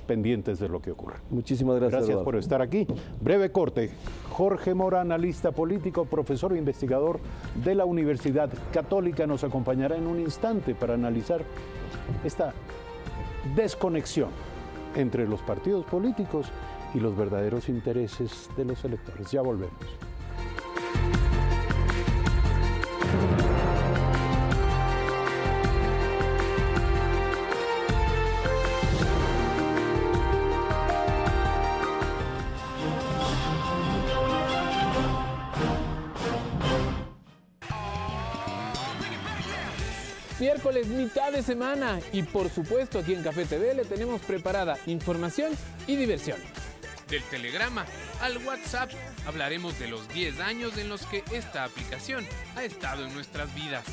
Speaker 30: pendientes de lo que ocurra.
Speaker 4: Muchísimas gracias.
Speaker 30: Gracias
Speaker 4: Eduardo.
Speaker 30: por estar aquí. Breve corte. Jorge Mora, analista político, profesor e investigador de la Universidad Católica, nos acompañará en un instante para analizar esta desconexión entre los partidos políticos y los verdaderos intereses de los electores. Ya volvemos.
Speaker 1: Miércoles, mitad de semana, y por supuesto aquí en Café TV le tenemos preparada información y diversión.
Speaker 9: Del telegrama al WhatsApp hablaremos de los 10 años en los que esta aplicación ha estado en nuestras vidas.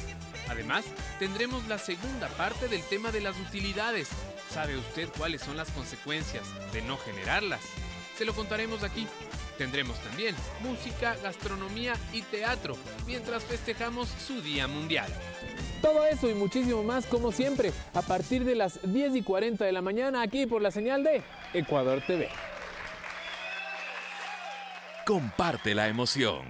Speaker 9: Además, tendremos la segunda parte del tema de las utilidades. ¿Sabe usted cuáles son las consecuencias de no generarlas? Se lo contaremos aquí. Tendremos también música, gastronomía y teatro, mientras festejamos su Día Mundial.
Speaker 1: Todo eso y muchísimo más, como siempre, a partir de las 10:40 de la mañana, aquí por la señal de Ecuador TV.
Speaker 5: Comparte la emoción.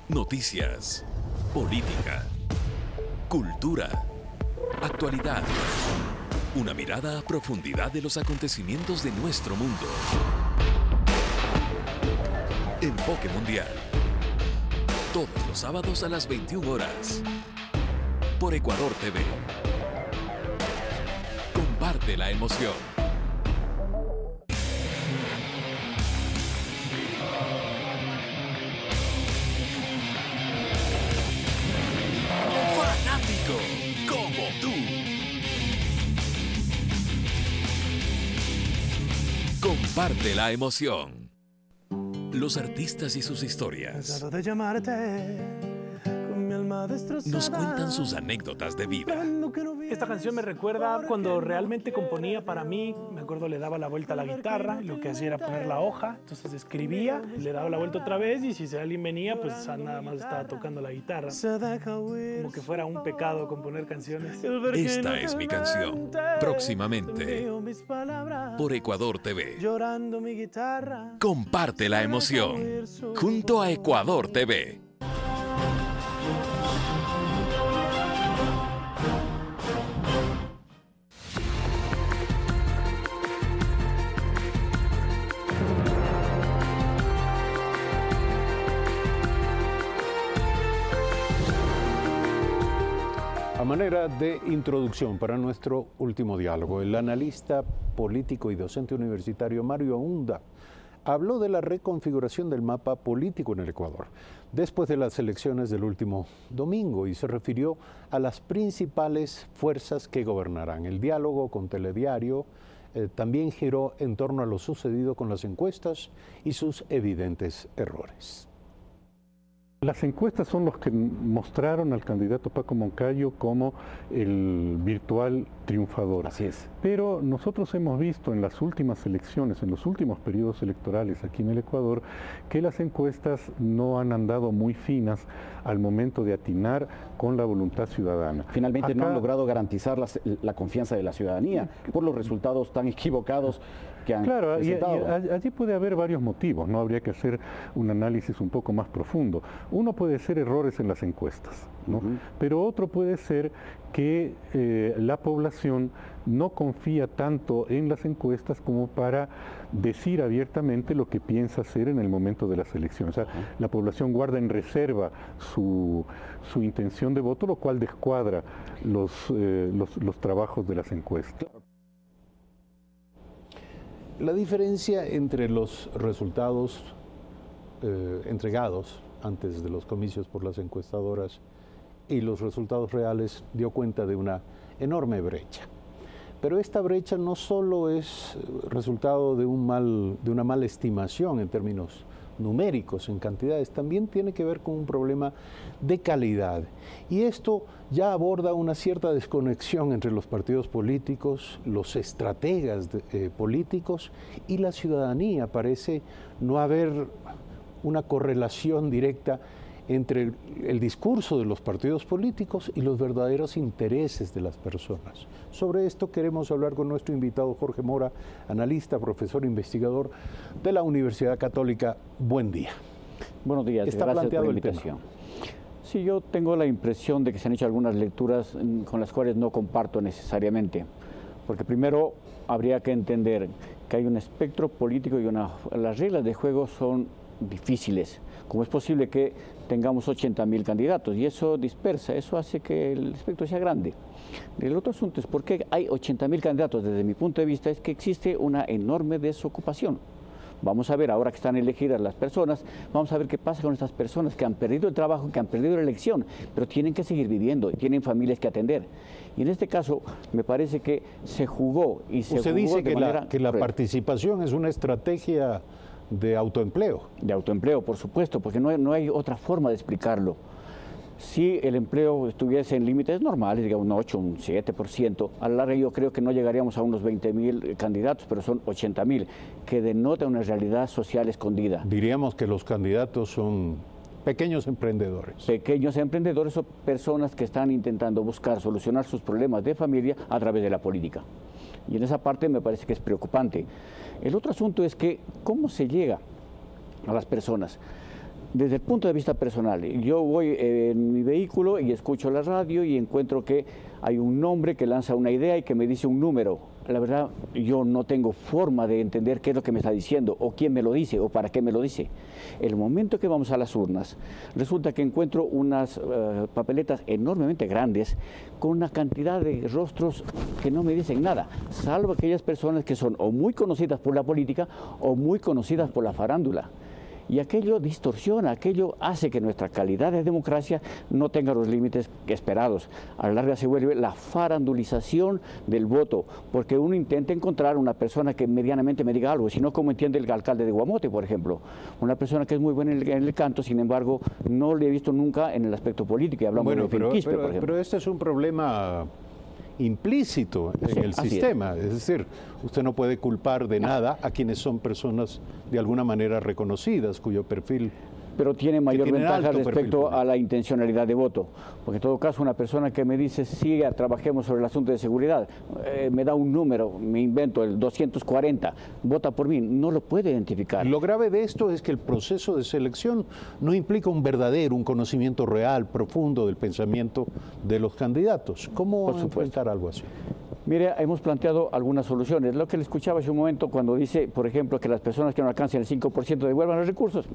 Speaker 5: Noticias, política, cultura, actualidad. Una mirada a profundidad de los acontecimientos de nuestro mundo. Enfoque Mundial. Todos los sábados a las 21 horas. Por Ecuador TV. Comparte la emoción. Fanático como tú. Comparte la emoción. Los artistas y sus historias nos cuentan sus anécdotas de vida.
Speaker 15: Esta canción me recuerda cuando realmente componía para mí. Me acuerdo, le daba la vuelta a la guitarra, y lo que hacía era poner la hoja, entonces escribía, le daba la vuelta otra vez, y si alguien venía, pues nada más estaba tocando la guitarra. Como que fuera un pecado componer canciones.
Speaker 5: Esta es mi canción. Próximamente por Ecuador TV. Comparte la emoción junto a Ecuador TV.
Speaker 30: manera de introducción para nuestro último diálogo, el analista político y docente universitario Mario Aunda habló de la reconfiguración del mapa político en el Ecuador después de las elecciones del último domingo y se refirió a las principales fuerzas que gobernarán. El diálogo con Telediario también giró en torno a lo sucedido con las encuestas y sus evidentes errores.
Speaker 7: Las encuestas son los que mostraron al candidato Paco Moncayo como el virtual triunfador.
Speaker 16: Así es.
Speaker 7: Pero nosotros hemos visto en las últimas elecciones, en los últimos periodos electorales aquí en el Ecuador, que las encuestas no han andado muy finas al momento de atinar con la voluntad ciudadana.
Speaker 16: Finalmente no han logrado garantizar la confianza de la ciudadanía por los resultados tan equivocados que han presentado.
Speaker 7: Claro, allí puede haber varios motivos, no habría que hacer un análisis un poco más profundo. Uno puede ser errores en las encuestas, ¿no? Pero otro puede ser que la población no confía tanto en las encuestas como para decir abiertamente lo que piensa hacer en el momento de las elecciones. O sea, la población guarda en reserva su intención de voto, lo cual descuadra los trabajos de las encuestas.
Speaker 30: La diferencia entre los resultados entregados antes de los comicios por las encuestadoras y los resultados reales dio cuenta de una enorme brecha. Pero esta brecha no solo es resultado de una mala estimación en términos numéricos, en cantidades, también tiene que ver con un problema de calidad. Y esto ya aborda una cierta desconexión entre los partidos políticos, los estrategas políticos y la ciudadanía. Parece no haber una correlación directa entre el discurso de los partidos políticos y los verdaderos intereses de las personas. Sobre esto queremos hablar con nuestro invitado Jorge Mora, analista, profesor, investigador de la Universidad Católica. Buen día.
Speaker 16: Buenos días,
Speaker 30: Está
Speaker 16: gracias
Speaker 30: planteado
Speaker 16: por la
Speaker 30: el
Speaker 16: invitación. Sí, yo tengo la impresión de que se han hecho algunas lecturas con las cuales no comparto necesariamente, porque primero habría que entender que hay un espectro político y las reglas de juego son difíciles. ¿Cómo es posible que tengamos 80.000 candidatos? Y eso dispersa, eso hace que el espectro sea grande. El otro asunto es por qué hay 80.000 candidatos. Desde mi punto de vista es que existe una enorme desocupación. Vamos a ver, ahora que están elegidas las personas, vamos a ver qué pasa con estas personas que han perdido el trabajo, que han perdido la elección, pero tienen que seguir viviendo y tienen familias que atender. Y en este caso, me parece que se jugó y se
Speaker 30: Usted
Speaker 16: jugó
Speaker 30: dice
Speaker 16: de manera
Speaker 30: que la participación es una estrategia de autoempleo.
Speaker 16: De autoempleo, por supuesto, porque no hay otra forma de explicarlo. Si el empleo estuviese en límites normales, digamos un 8, un 7%, a la larga yo creo que no llegaríamos a unos 20.000 candidatos, pero son 80.000, que denota una realidad social escondida.
Speaker 30: Diríamos que los candidatos son pequeños emprendedores.
Speaker 16: Pequeños emprendedores o personas que están intentando buscar solucionar sus problemas de familia a través de la política. Y en esa parte me parece que es preocupante. El otro asunto es que cómo se llega a las personas. Desde el punto de vista personal, yo voy en mi vehículo y escucho la radio y encuentro que hay un nombre que lanza una idea y que me dice un número. La verdad, yo no tengo forma de entender qué es lo que me está diciendo, o quién me lo dice, o para qué me lo dice. El momento que vamos a las urnas, resulta que encuentro unas papeletas enormemente grandes con una cantidad de rostros que no me dicen nada, salvo aquellas personas que son o muy conocidas por la política o muy conocidas por la farándula. Y aquello distorsiona, aquello hace que nuestra calidad de democracia no tenga los límites esperados. A la larga se vuelve la farandulización del voto, porque uno intenta encontrar una persona que medianamente me diga algo, sino como entiende el alcalde de Guamote, por ejemplo. Una persona que es muy buena en el canto, sin embargo, no le he visto nunca en el aspecto político, y hablamos de Quispe, por ejemplo.
Speaker 30: Pero este es un problema implícito en el sistema, es decir, usted no puede culpar de nada a quienes son personas de alguna manera reconocidas, cuyo perfil...
Speaker 16: Pero tiene mayor ventaja respecto a la intencionalidad de voto, porque en todo caso una persona que me dice, sí, trabajemos sobre el asunto de seguridad, me da un número, me invento el 240, vota por mí, no lo puede identificar.
Speaker 30: Lo grave de esto es que el proceso de selección no implica un conocimiento real, profundo del pensamiento de los candidatos. ¿Cómo enfrentar algo así?
Speaker 16: Mire, hemos planteado algunas soluciones. Lo que le escuchaba hace un momento cuando dice, por ejemplo, que las personas que no alcancen el 5% devuelvan los recursos,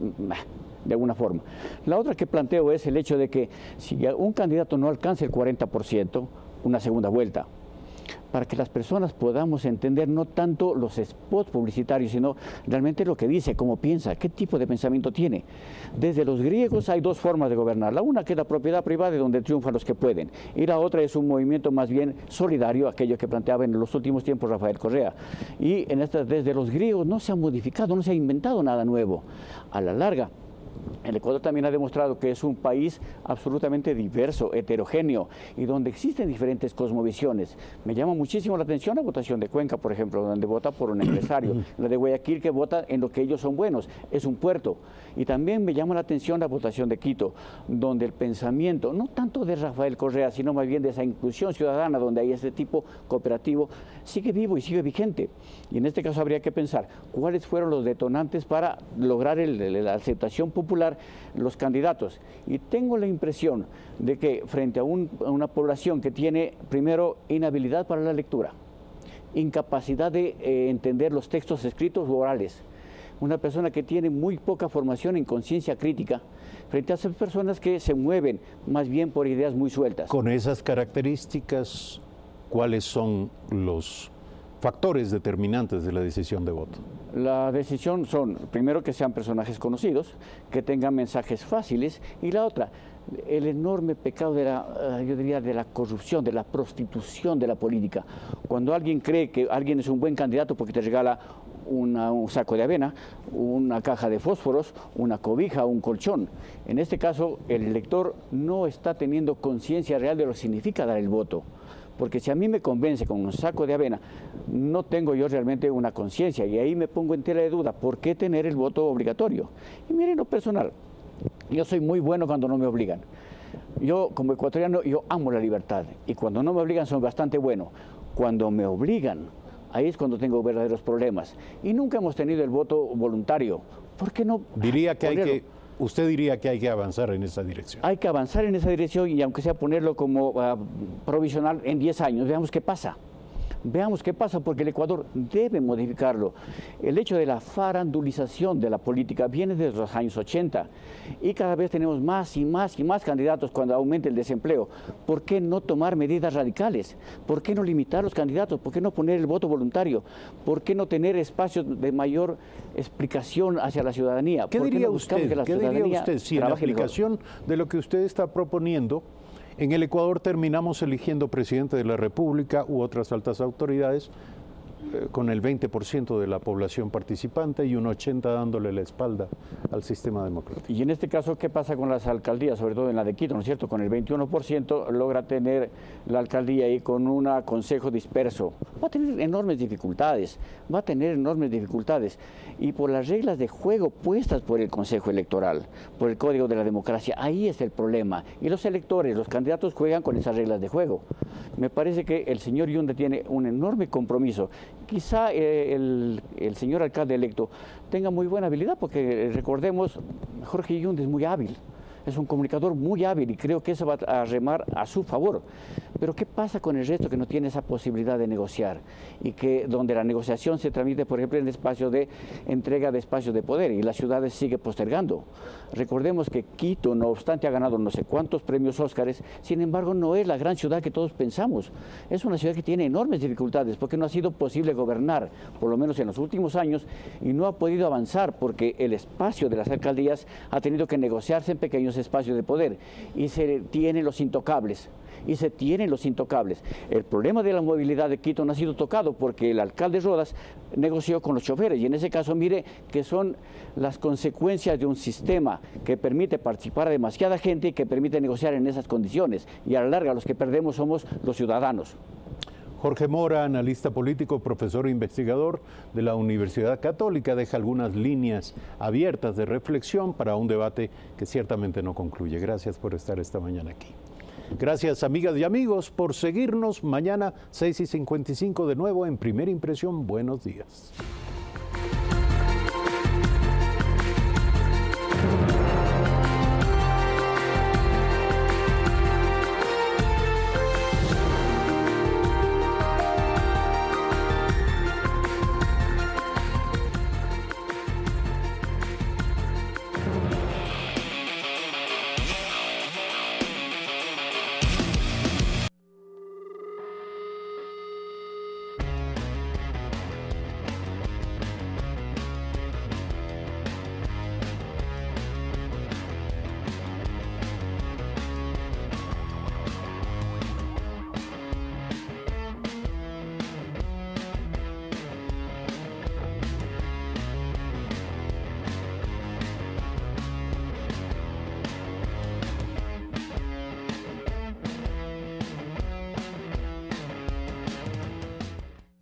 Speaker 16: de alguna forma. La otra que planteo es el hecho de que si un candidato no alcanza el 40%, una segunda vuelta, para que las personas podamos entender no tanto los spots publicitarios, sino realmente lo que dice, cómo piensa, qué tipo de pensamiento tiene. Desde los griegos hay dos formas de gobernar. La una que es la propiedad privada, donde triunfan los que pueden, y la otra es un movimiento más bien solidario, aquello que planteaba en los últimos tiempos Rafael Correa. Y desde los griegos no se ha modificado, no se ha inventado nada nuevo. A la larga, el Ecuador también ha demostrado que es un país absolutamente diverso, heterogéneo, y donde existen diferentes cosmovisiones. Me llama muchísimo la atención la votación de Cuenca, por ejemplo, donde vota por un empresario, la de Guayaquil, que vota en lo que ellos son buenos, es un puerto. Y también me llama la atención la votación de Quito, donde el pensamiento, no tanto de Rafael Correa, sino más bien de esa inclusión ciudadana, donde hay este tipo cooperativo, sigue vivo y sigue vigente. Y en este caso habría que pensar cuáles fueron los detonantes para lograr la aceptación popular los candidatos. Y tengo la impresión de que frente a una población que tiene, primero, inhabilidad para la lectura, incapacidad de entender los textos escritos o orales, una persona que tiene muy poca formación en conciencia crítica, frente a esas personas que se mueven más bien por ideas muy sueltas.
Speaker 30: Con esas características, ¿cuáles son los factores determinantes de la decisión de voto?
Speaker 16: La decisión son, primero, que sean personajes conocidos, que tengan mensajes fáciles, y la otra, el enorme pecado de yo diría, de la corrupción, de la prostitución de la política. Cuando alguien cree que alguien es un buen candidato porque te regala un saco de avena, una caja de fósforos, una cobija, un colchón. En este caso, el elector no está teniendo conciencia real de lo que significa dar el voto. Porque si a mí me convence con un saco de avena, no tengo yo realmente una conciencia, y ahí me pongo en tela de duda, ¿por qué tener el voto obligatorio? Y miren lo personal, yo soy muy bueno cuando no me obligan. Yo, como ecuatoriano, yo amo la libertad, y cuando no me obligan soy bastante bueno. Cuando me obligan, ahí es cuando tengo verdaderos problemas. Y nunca hemos tenido el voto voluntario. ¿Por qué no?
Speaker 30: Usted diría que hay que avanzar en esa dirección.
Speaker 16: Hay que avanzar en esa dirección, y aunque sea ponerlo como provisional en 10 años, veamos qué pasa. Veamos qué pasa, porque el Ecuador debe modificarlo. El hecho de la farandulización de la política viene desde los años 80, y cada vez tenemos más y más y más candidatos cuando aumente el desempleo. ¿Por qué no tomar medidas radicales? ¿Por qué no limitar los candidatos? ¿Por qué no poner el voto voluntario? ¿Por qué no tener espacios de mayor explicación hacia la ciudadanía?
Speaker 30: ¿Qué diría usted si en aplicación de lo que usted está proponiendo, en el Ecuador terminamos eligiendo presidente de la República u otras altas autoridades con el 20% de la población participante y un 80% dándole la espalda al sistema democrático?
Speaker 16: Y en este caso, ¿qué pasa con las alcaldías, sobre todo en la de Quito, ¿no es cierto? Con el 21% logra tener la alcaldía y con un consejo disperso. Va a tener enormes dificultades, y por las reglas de juego puestas por el Consejo Electoral, por el Código de la Democracia, ahí es el problema. Y los electores, los candidatos juegan con esas reglas de juego. Me parece que el señor Yunda tiene un enorme compromiso. Quizá el señor alcalde electo tenga muy buena habilidad, porque recordemos, Jorge Yunda es muy hábil, es un comunicador muy hábil, y creo que eso va a remar a su favor. Pero ¿qué pasa con el resto que no tiene esa posibilidad de negociar, y que donde la negociación se transmite, por ejemplo, en espacios de entrega de espacios de poder, y la ciudad sigue postergando? Recordemos que Quito, no obstante, ha ganado no sé cuántos premios Óscares, sin embargo no es la gran ciudad que todos pensamos. Es una ciudad que tiene enormes dificultades, porque no ha sido posible gobernar, por lo menos en los últimos años, y no ha podido avanzar porque el espacio de las alcaldías ha tenido que negociarse en pequeños espacios de poder, y se tienen los intocables. El problema de la movilidad de Quito no ha sido tocado porque el alcalde Rodas negoció con los choferes, y en ese caso mire que son las consecuencias de un sistema que permite participar a demasiada gente y que permite negociar en esas condiciones, y a la larga los que perdemos somos los ciudadanos.
Speaker 30: Jorge Mora, analista político, profesor e investigador de la Universidad Católica, deja algunas líneas abiertas de reflexión para un debate que ciertamente no concluye. Gracias por estar esta mañana aquí. Gracias, amigas y amigos, por seguirnos. Mañana 6:55 de nuevo en Primera Impresión. Buenos días.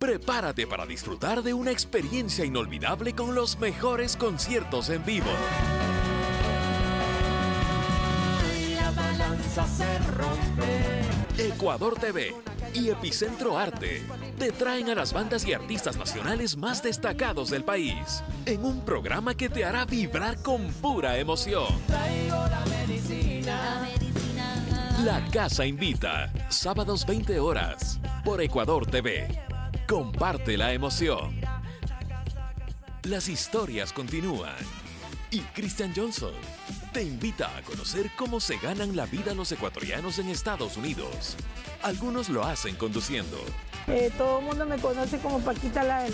Speaker 5: Prepárate para disfrutar de una experiencia inolvidable con los mejores conciertos en vivo.
Speaker 17: La balanza se rompe.
Speaker 5: Ecuador TV y Epicentro Arte te traen a las bandas y artistas nacionales más destacados del país en un programa que te hará vibrar con pura emoción.
Speaker 17: Traigo la medicina.
Speaker 5: La Casa Invita, sábados 20 horas, por Ecuador TV. Comparte la emoción. Las historias continúan. Y Christian Johnson te invita a conocer cómo se ganan la vida los ecuatorianos en Estados Unidos. Algunos lo hacen conduciendo.
Speaker 18: Todo el mundo me conoce como Paquita la...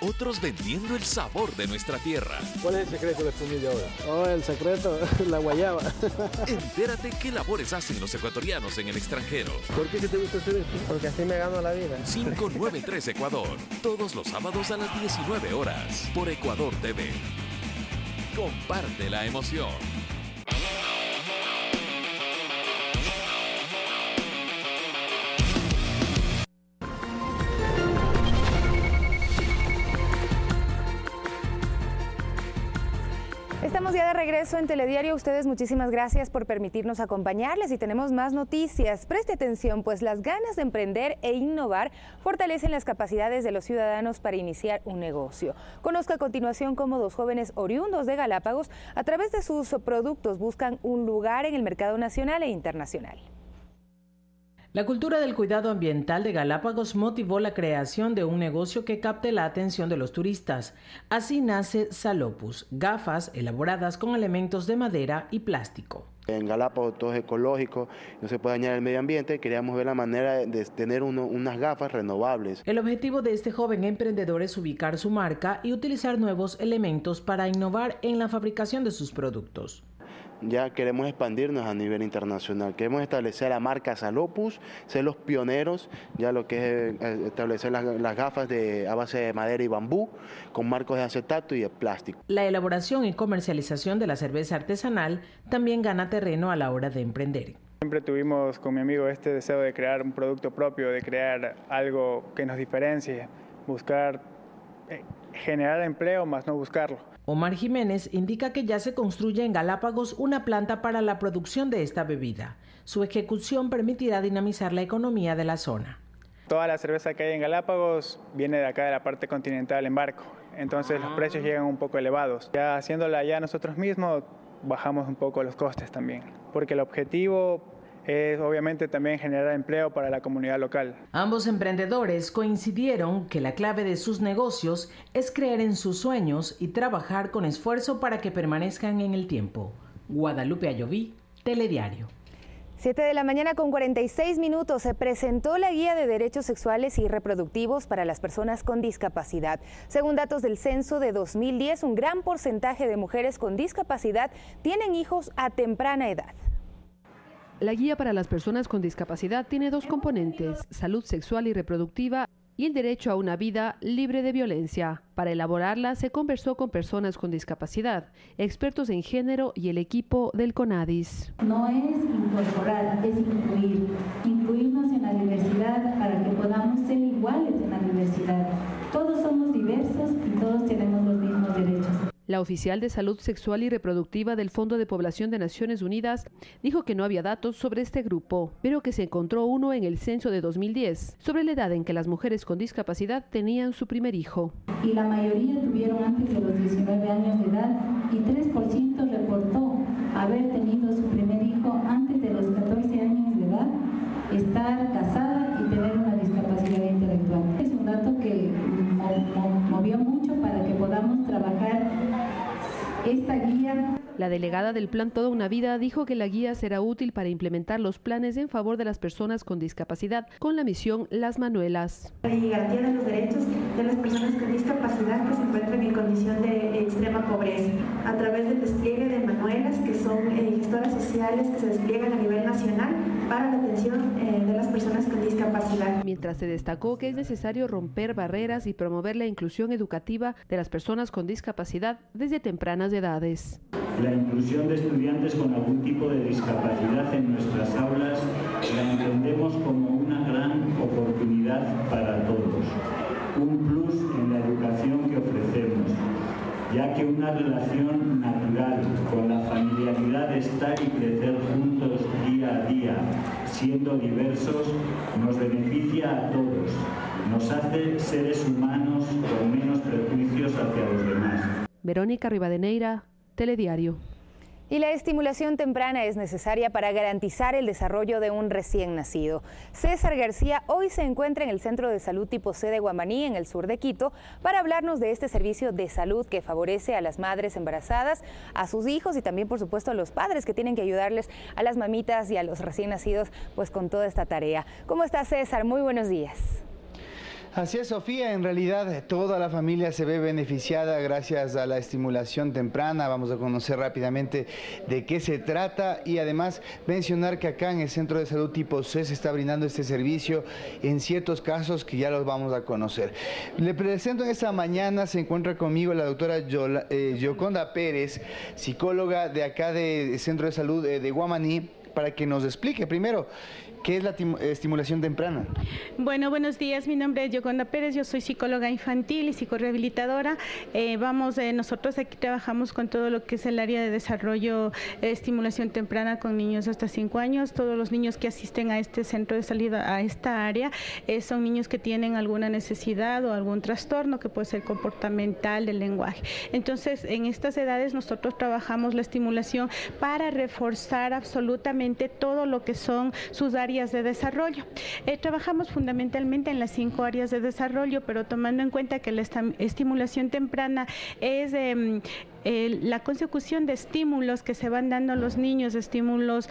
Speaker 5: Otros vendiendo el sabor de nuestra tierra.
Speaker 19: ¿Cuál es el secreto de la espumilla ahora? Oh, el secreto, la guayaba.
Speaker 5: Entérate qué labores hacen los ecuatorianos en el extranjero.
Speaker 19: ¿Por qué te gusta hacer esto? Porque así me gano la vida.
Speaker 5: 593 Ecuador, todos los sábados a las 19 horas, por Ecuador TV. Comparte la emoción.
Speaker 2: Estamos ya de regreso en Telediario. Ustedes muchísimas gracias por permitirnos acompañarles y tenemos más noticias. Preste atención, pues las ganas de emprender e innovar fortalecen las capacidades de los ciudadanos para iniciar un negocio. Conozca a continuación cómo dos jóvenes oriundos de Galápagos, a través de sus productos, buscan un lugar en el mercado nacional e internacional.
Speaker 20: La cultura del cuidado ambiental de Galápagos motivó la creación de un negocio que capte la atención de los turistas. Así nace Salopus, gafas elaboradas con elementos de madera y plástico.
Speaker 21: En Galápagos todo es ecológico, no se puede dañar el medio ambiente, queríamos ver la manera de tener unas gafas renovables.
Speaker 20: El objetivo de este joven emprendedor es ubicar su marca y utilizar nuevos elementos para innovar en la fabricación de sus productos.
Speaker 21: Ya queremos expandirnos a nivel internacional, queremos establecer la marca Salopus, ser los pioneros, ya lo que es establecer las gafas a base de madera y bambú, con marcos de acetato y de plástico.
Speaker 20: La elaboración y comercialización de la cerveza artesanal también gana terreno a la hora de emprender.
Speaker 22: Siempre tuvimos con mi amigo este deseo de crear un producto propio, de crear algo que nos diferencie, buscar generar empleo más no buscarlo.
Speaker 20: Omar Jiménez indica que ya se construye en Galápagos una planta para la producción de esta bebida. Su ejecución permitirá dinamizar la economía de la zona.
Speaker 22: Toda la cerveza que hay en Galápagos viene de acá de la parte continental en barco, entonces los precios llegan un poco elevados. Ya haciéndola ya nosotros mismos bajamos un poco los costes también, porque el objetivo es obviamente también generar empleo para la comunidad local.
Speaker 20: Ambos emprendedores coincidieron que la clave de sus negocios es creer en sus sueños y trabajar con esfuerzo para que permanezcan en el tiempo. Guadalupe Ayoví, Telediario.
Speaker 2: 7 de la mañana con 46 minutos se presentó la Guía de Derechos Sexuales y Reproductivos para las personas con discapacidad. Según datos del censo de 2010, un gran porcentaje de mujeres con discapacidad tienen hijos a temprana edad.
Speaker 23: La guía para las personas con discapacidad tiene dos componentes: salud sexual y reproductiva y el derecho a una vida libre de violencia. Para elaborarla se conversó con personas con discapacidad, expertos en género y el equipo del CONADIS.
Speaker 24: No es incorporar, es incluir. Incluirnos en la diversidad para que podamos ser iguales en la diversidad. Todos somos diversos y todos tenemos los mismos derechos.
Speaker 23: La oficial de Salud Sexual y Reproductiva del Fondo de Población de Naciones Unidas dijo que no había datos sobre este grupo, pero que se encontró uno en el censo de 2010, sobre la edad en que las mujeres con discapacidad tenían su primer hijo.
Speaker 24: Y la mayoría tuvieron antes de los 19 años de edad y 3% reportó haber tenido su primer hijo antes de los 14 años de edad, estar casada y tener una discapacidad intelectual. Es un dato que movió mucho para que podamos trabajar esta guía.
Speaker 23: La delegada del Plan Toda una Vida dijo que la guía será útil para implementar los planes en favor de las personas con discapacidad con la misión Las Manuelas.
Speaker 25: Y garantía de los derechos de las personas con discapacidad que se encuentran en condición de extrema pobreza, a través del despliegue de manuelas que son gestoras sociales que se despliegan a nivel nacional para la atención de las personas con discapacidad.
Speaker 23: Mientras se destacó que es necesario romper barreras y promover la inclusión educativa de las personas con discapacidad desde tempranas edades.
Speaker 27: La inclusión de estudiantes con algún tipo de discapacidad en nuestras aulas la entendemos como una gran oportunidad para todos. un plus en la educación que ofrecemos, ya que una relación natural con la familiaridad de estar y crecer juntos día a día, siendo diversos, nos beneficia a todos, nos hace seres humanos con menos prejuicios hacia los demás.
Speaker 23: Verónica Rivadeneira, Telediario.
Speaker 2: Y la estimulación temprana es necesaria para garantizar el desarrollo de un recién nacido. César García hoy se encuentra en el Centro de Salud Tipo C de Guamaní, en el sur de Quito, para hablarnos de este servicio de salud que favorece a las madres embarazadas, a sus hijos y también, por supuesto, a los padres que tienen que ayudarles a las mamitas y a los recién nacidos pues con toda esta tarea. ¿Cómo está, César? Muy buenos días.
Speaker 3: Así es, Sofía, en realidad toda la familia se ve beneficiada gracias a la estimulación temprana. Vamos a conocer rápidamente de qué se trata y además mencionar que acá en el Centro de Salud Tipo C se está brindando este servicio en ciertos casos que ya los vamos a conocer. Le presento en esta mañana, se encuentra conmigo la doctora Yoconda Pérez, psicóloga de acá del Centro de Salud de Guamaní, para que nos explique primero ¿qué es la estimulación temprana?
Speaker 6: Bueno, buenos días. Mi nombre es Yoconda Pérez. Yo soy psicóloga infantil y psicorehabilitadora. Nosotros aquí trabajamos con todo lo que es el área de desarrollo, estimulación temprana con niños hasta 5 años. Todos los niños que asisten a este centro de salida, a esta área, son niños que tienen alguna necesidad o algún trastorno que puede ser comportamental, del lenguaje. Entonces, en estas edades nosotros trabajamos la estimulación para reforzar absolutamente todo lo que son sus áreas de desarrollo. Trabajamos fundamentalmente en las 5 áreas de desarrollo, pero tomando en cuenta que la estimulación temprana es la consecución de estímulos que se van dando a los niños, estímulos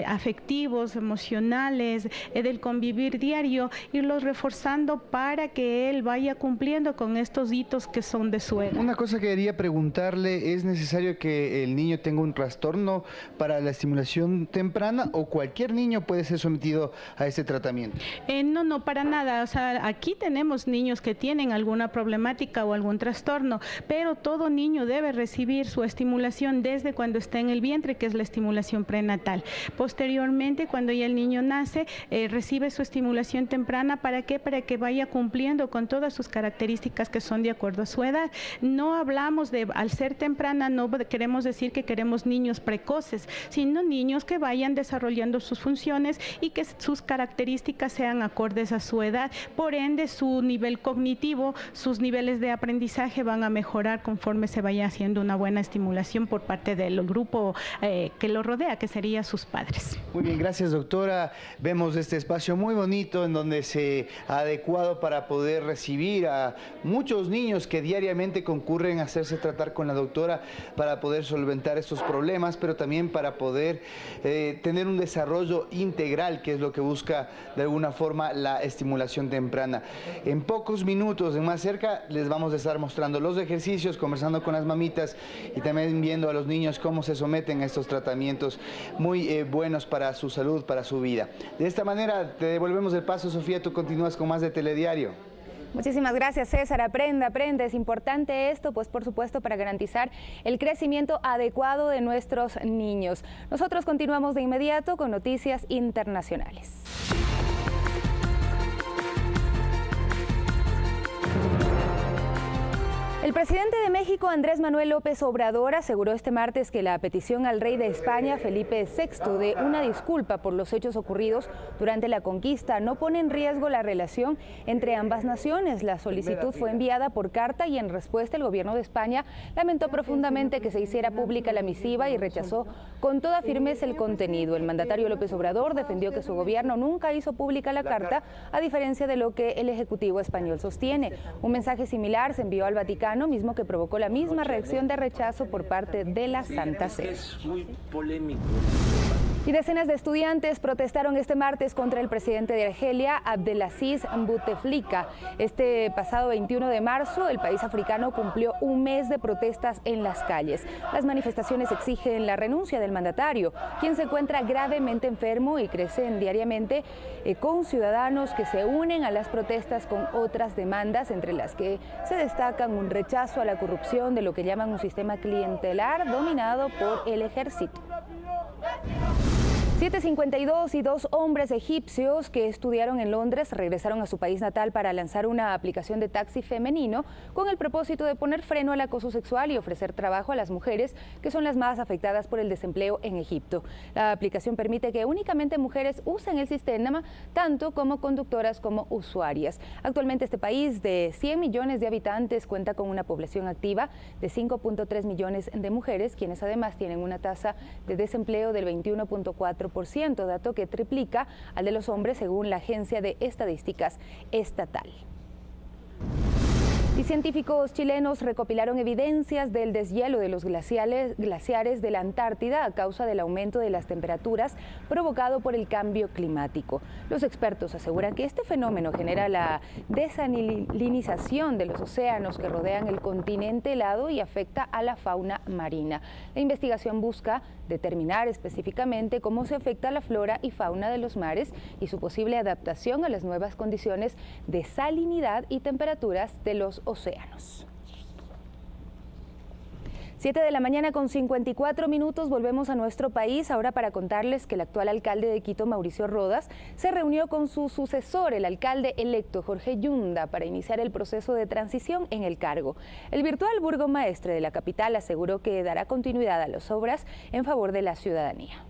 Speaker 6: afectivos, emocionales, del convivir diario, irlos reforzando para que él vaya cumpliendo con estos hitos que son de su edad.
Speaker 3: Una cosa que quería preguntarle, ¿es necesario que el niño tenga un trastorno para la estimulación temprana o cualquier niño puede ser sometido a este tratamiento?
Speaker 6: No, para nada. O sea, aquí tenemos niños que tienen alguna problemática o algún trastorno, pero todo niño debe recibir su estimulación desde cuando está en el vientre, que es la estimulación prenatal. Posteriormente, cuando ya el niño nace, recibe su estimulación temprana. ¿Para qué? Para que vaya cumpliendo con todas sus características que son de acuerdo a su edad. No hablamos de, al ser temprana, no queremos decir que queremos niños precoces, sino niños que vayan desarrollando sus funciones y que sus características sean acordes a su edad. Por ende, su nivel cognitivo, sus niveles de aprendizaje van a mejorar conforme se vaya haciendo una buena estimulación por parte del grupo que lo rodea, que serían sus padres.
Speaker 3: Muy bien, gracias, doctora. Vemos este espacio muy bonito en donde se ha adecuado para poder recibir a muchos niños que diariamente concurren a hacerse tratar con la doctora para poder solventar estos problemas, pero también para poder tener un desarrollo integral, que es lo que busca de alguna forma la estimulación temprana. En pocos minutos, en Más Cerca, les vamos a estar mostrando los ejercicios, conversando con las mamitas y también viendo a los niños cómo se someten a estos tratamientos muy buenos para su salud, para su vida. De esta manera te devolvemos el paso, Sofía, tú continúas con más de Telediario.
Speaker 2: Muchísimas gracias, César. Aprende. Es importante esto, pues por supuesto, para garantizar el crecimiento adecuado de nuestros niños. Nosotros continuamos de inmediato con noticias internacionales. El presidente de México, Andrés Manuel López Obrador, aseguró este martes que la petición al rey de España, Felipe VI, de una disculpa por los hechos ocurridos durante la conquista no pone en riesgo la relación entre ambas naciones. La solicitud fue enviada por carta y en respuesta el gobierno de España lamentó profundamente que se hiciera pública la misiva y rechazó con toda firmeza el contenido. El mandatario López Obrador defendió que su gobierno nunca hizo pública la carta, a diferencia de lo que el Ejecutivo español sostiene. Un mensaje similar se envió al Vaticano, mismo que provocó la misma reacción de rechazo por parte de la Santa Sede.
Speaker 8: Es muy polémico.
Speaker 2: Y decenas de estudiantes protestaron este martes contra el presidente de Argelia, Abdelaziz Bouteflika. Este pasado 21 de marzo, el país africano cumplió un mes de protestas en las calles. Las manifestaciones exigen la renuncia del mandatario, quien se encuentra gravemente enfermo y crecen diariamente con ciudadanos que se unen a las protestas con otras demandas, entre las que se destacan un rechazo a la corrupción de lo que llaman un sistema clientelar dominado por el ejército. 7:52 y 2 hombres egipcios que estudiaron en Londres regresaron a su país natal para lanzar una aplicación de taxi femenino con el propósito de poner freno al acoso sexual y ofrecer trabajo a las mujeres que son las más afectadas por el desempleo en Egipto. La aplicación permite que únicamente mujeres usen el sistema, tanto como conductoras como usuarias. Actualmente este país de 100 millones de habitantes cuenta con una población activa de 5.3 millones de mujeres, quienes además tienen una tasa de desempleo del 21.4%, dato que triplica al de los hombres según la Agencia de Estadísticas Estatal. Y científicos chilenos recopilaron evidencias del deshielo de los glaciares de la Antártida a causa del aumento de las temperaturas provocado por el cambio climático. Los expertos aseguran que este fenómeno genera la desalinización de los océanos que rodean el continente helado y afecta a la fauna marina. La investigación busca determinar específicamente cómo se afecta la flora y fauna de los mares y su posible adaptación a las nuevas condiciones de salinidad y temperaturas de los océanos. 7 de la mañana con 54 minutos, volvemos a nuestro país ahora para contarles que el actual alcalde de Quito, Mauricio Rodas, se reunió con su sucesor, el alcalde electo Jorge Yunda, para iniciar el proceso de transición en el cargo. El virtual burgomaestre de la capital aseguró que dará continuidad a las obras en favor de la ciudadanía.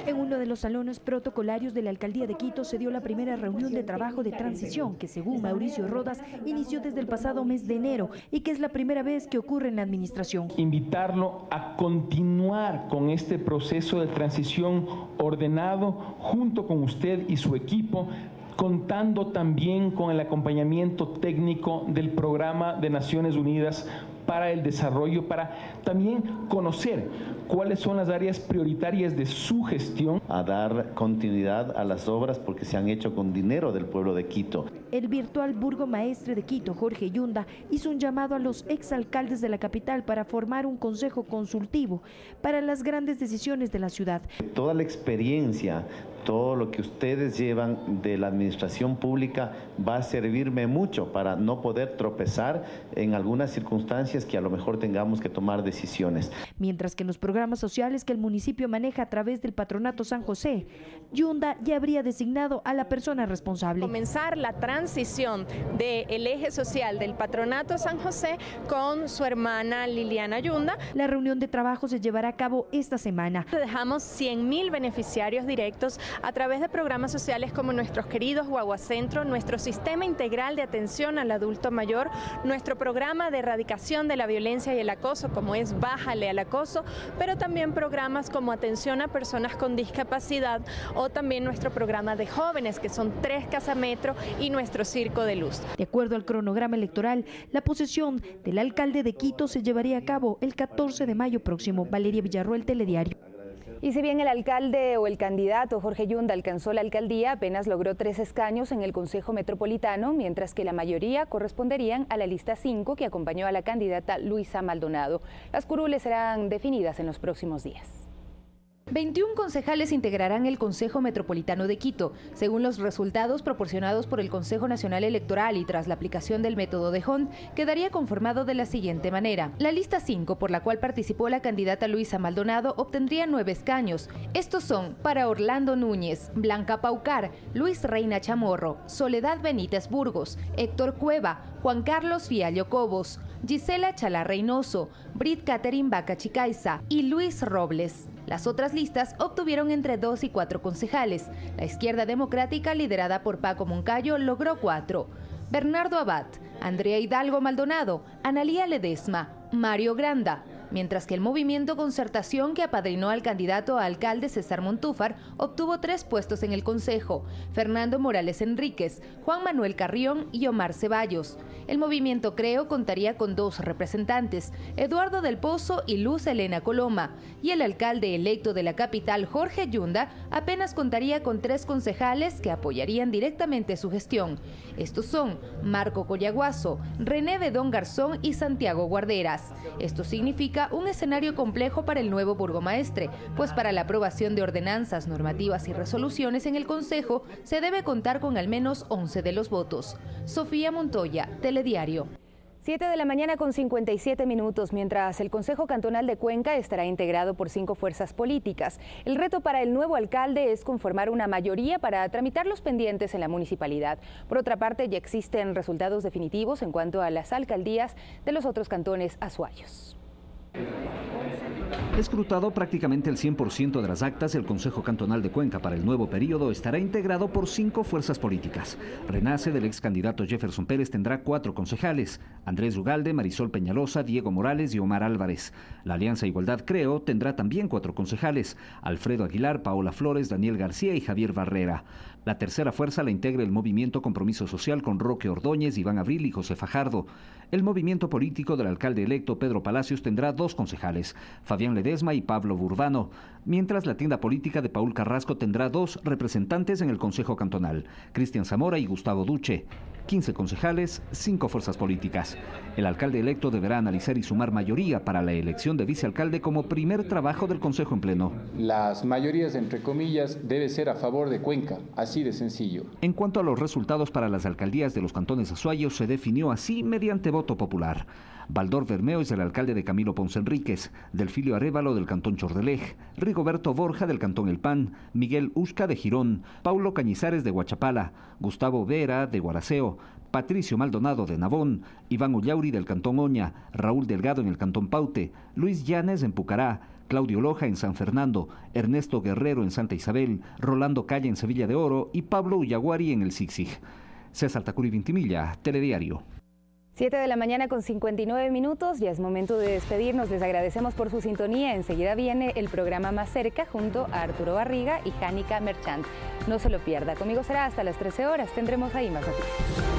Speaker 4: En uno de los salones protocolarios de la Alcaldía de Quito se dio la primera reunión de trabajo de transición que, según Mauricio Rodas, inició desde el pasado mes de enero y que es la primera vez que ocurre en la administración.
Speaker 8: Invitarlo a continuar con este proceso de transición ordenado junto con usted y su equipo, contando también con el acompañamiento técnico del Programa de Naciones Unidas para el Desarrollo, para también conocer cuáles son las áreas prioritarias de su gestión.
Speaker 10: A dar continuidad a las obras porque se han hecho con dinero del pueblo de Quito.
Speaker 4: El virtual burgomaestre de Quito, Jorge Yunda, hizo un llamado a los exalcaldes de la capital para formar un consejo consultivo para las grandes decisiones de la ciudad.
Speaker 10: Toda la experiencia, todo lo que ustedes llevan de la administración pública va a servirme mucho para no poder tropezar en algunas circunstancias que a lo mejor tengamos que tomar decisiones.
Speaker 4: Mientras que en los programas sociales que el municipio maneja a través del Patronato San José, Yunda ya habría designado a la persona responsable.
Speaker 11: Comenzar la transición del eje social del Patronato San José con su hermana Liliana Yunda.
Speaker 4: La reunión de trabajo se llevará a cabo esta semana.
Speaker 11: Dejamos 100.000 beneficiarios directos a través de programas sociales como nuestros queridos Guaguacentro, nuestro sistema integral de atención al adulto mayor, nuestro programa de erradicación de la violencia y el acoso, como es Bájale al Acoso, pero también programas como atención a personas con discapacidad o también nuestro programa de jóvenes, que son 3 Casametro y nuestro Circo de Luz.
Speaker 4: De acuerdo al cronograma electoral, la posesión del alcalde de Quito se llevaría a cabo el 14 de mayo próximo. Valeria Villarroel, Telediario.
Speaker 2: Y si bien el alcalde o el candidato Jorge Yunda alcanzó la alcaldía, apenas logró 3 escaños en el Consejo Metropolitano, mientras que la mayoría corresponderían a la lista 5 que acompañó a la candidata Luisa Maldonado. Las curules serán definidas en los próximos días. 21 concejales integrarán el Consejo Metropolitano de Quito, según los resultados proporcionados por el Consejo Nacional Electoral y tras la aplicación del método de Hond, quedaría conformado de la siguiente manera. La lista 5, por la cual participó la candidata Luisa Maldonado, obtendría 9 escaños. Estos son para Orlando Núñez, Blanca Paucar, Luis Reina Chamorro, Soledad Benítez Burgos, Héctor Cueva, Juan Carlos Fiallo Cobos, Gisela Chalá Reynoso, Brit Catherine Vaca Chicaiza y Luis Robles. Las otras listas obtuvieron entre 2 y 4 concejales. La Izquierda Democrática, liderada por Paco Moncayo, logró 4. Bernardo Abad, Andrea Hidalgo Maldonado, Analía Ledesma, Mario Granda, mientras que el Movimiento Concertación, que apadrinó al candidato a alcalde César Montúfar, obtuvo 3 puestos en el Consejo: Fernando Morales Enríquez, Juan Manuel Carrión y Omar Ceballos. El Movimiento Creo contaría con 2 representantes, Eduardo del Pozo y Luz Elena Coloma, y el alcalde electo de la capital, Jorge Yunda, apenas contaría con 3 concejales que apoyarían directamente su gestión. Estos son Marco Collaguazo, René Bedón Garzón y Santiago Guarderas. Esto significa un escenario complejo para el nuevo burgomaestre, pues para la aprobación de ordenanzas, normativas y resoluciones en el Consejo se debe contar con al menos 11 de los votos. Sofía Montoya, Telediario. 7 de la mañana con 57 minutos, mientras el Consejo Cantonal de Cuenca estará integrado por 5 fuerzas políticas. El reto para el nuevo alcalde es conformar una mayoría para tramitar los pendientes en la municipalidad. Por otra parte, ya existen resultados definitivos en cuanto a las alcaldías de los otros cantones azuayos.
Speaker 1: Escrutado prácticamente el 100% de las actas, el Consejo Cantonal de Cuenca para el nuevo periodo estará integrado por 5 fuerzas políticas. Renace del ex candidato Jefferson Pérez tendrá 4 concejales: Andrés Ugalde, Marisol Peñalosa, Diego Morales y Omar Álvarez. La Alianza Igualdad Creo tendrá también 4 concejales: Alfredo Aguilar, Paola Flores, Daniel García y Javier Barrera. La tercera fuerza la integra el Movimiento Compromiso Social con Roque Ordóñez, Iván Abril y José Fajardo. El movimiento político del alcalde electo Pedro Palacios tendrá 2 concejales, Fabián Ledesma y Pablo Burbano, mientras la tienda política de Paul Carrasco tendrá 2 representantes en el Consejo Cantonal, Cristian Zamora y Gustavo Duche. 15 concejales, 5 fuerzas políticas. El alcalde electo deberá analizar y sumar mayoría para la elección de vicealcalde como primer trabajo del Consejo en pleno.
Speaker 7: Las mayorías, entre comillas, debe ser a favor de Cuenca, así de sencillo.
Speaker 1: En cuanto a los resultados para las alcaldías de los cantones azuayos, se definió así mediante voto popular. Baldor Bermeo es el alcalde de Camilo Ponce Enríquez, Delfilio Arévalo del cantón Chordelej, Rigoberto Borja del cantón El Pan, Miguel Usca de Girón, Paulo Cañizares de Huachapala, Gustavo Vera de Guaraceo, Patricio Maldonado de Navón, Iván Ullauri del cantón Oña, Raúl Delgado en el cantón Paute, Luis Llanes en Pucará, Claudio Loja en San Fernando, Ernesto Guerrero en Santa Isabel, Rolando Calle en Sevilla de Oro y Pablo Ullaguari en el Zig-Zig. César Tacuri Vintimilla, Telediario.
Speaker 2: 7 de la mañana con 59 minutos, ya es momento de despedirnos. Les agradecemos por su sintonía. Enseguida viene el programa Más Cerca junto a Arturo Barriga y Jánica Merchant. No se lo pierda. Conmigo será hasta las 13 horas. Tendremos ahí más noticias.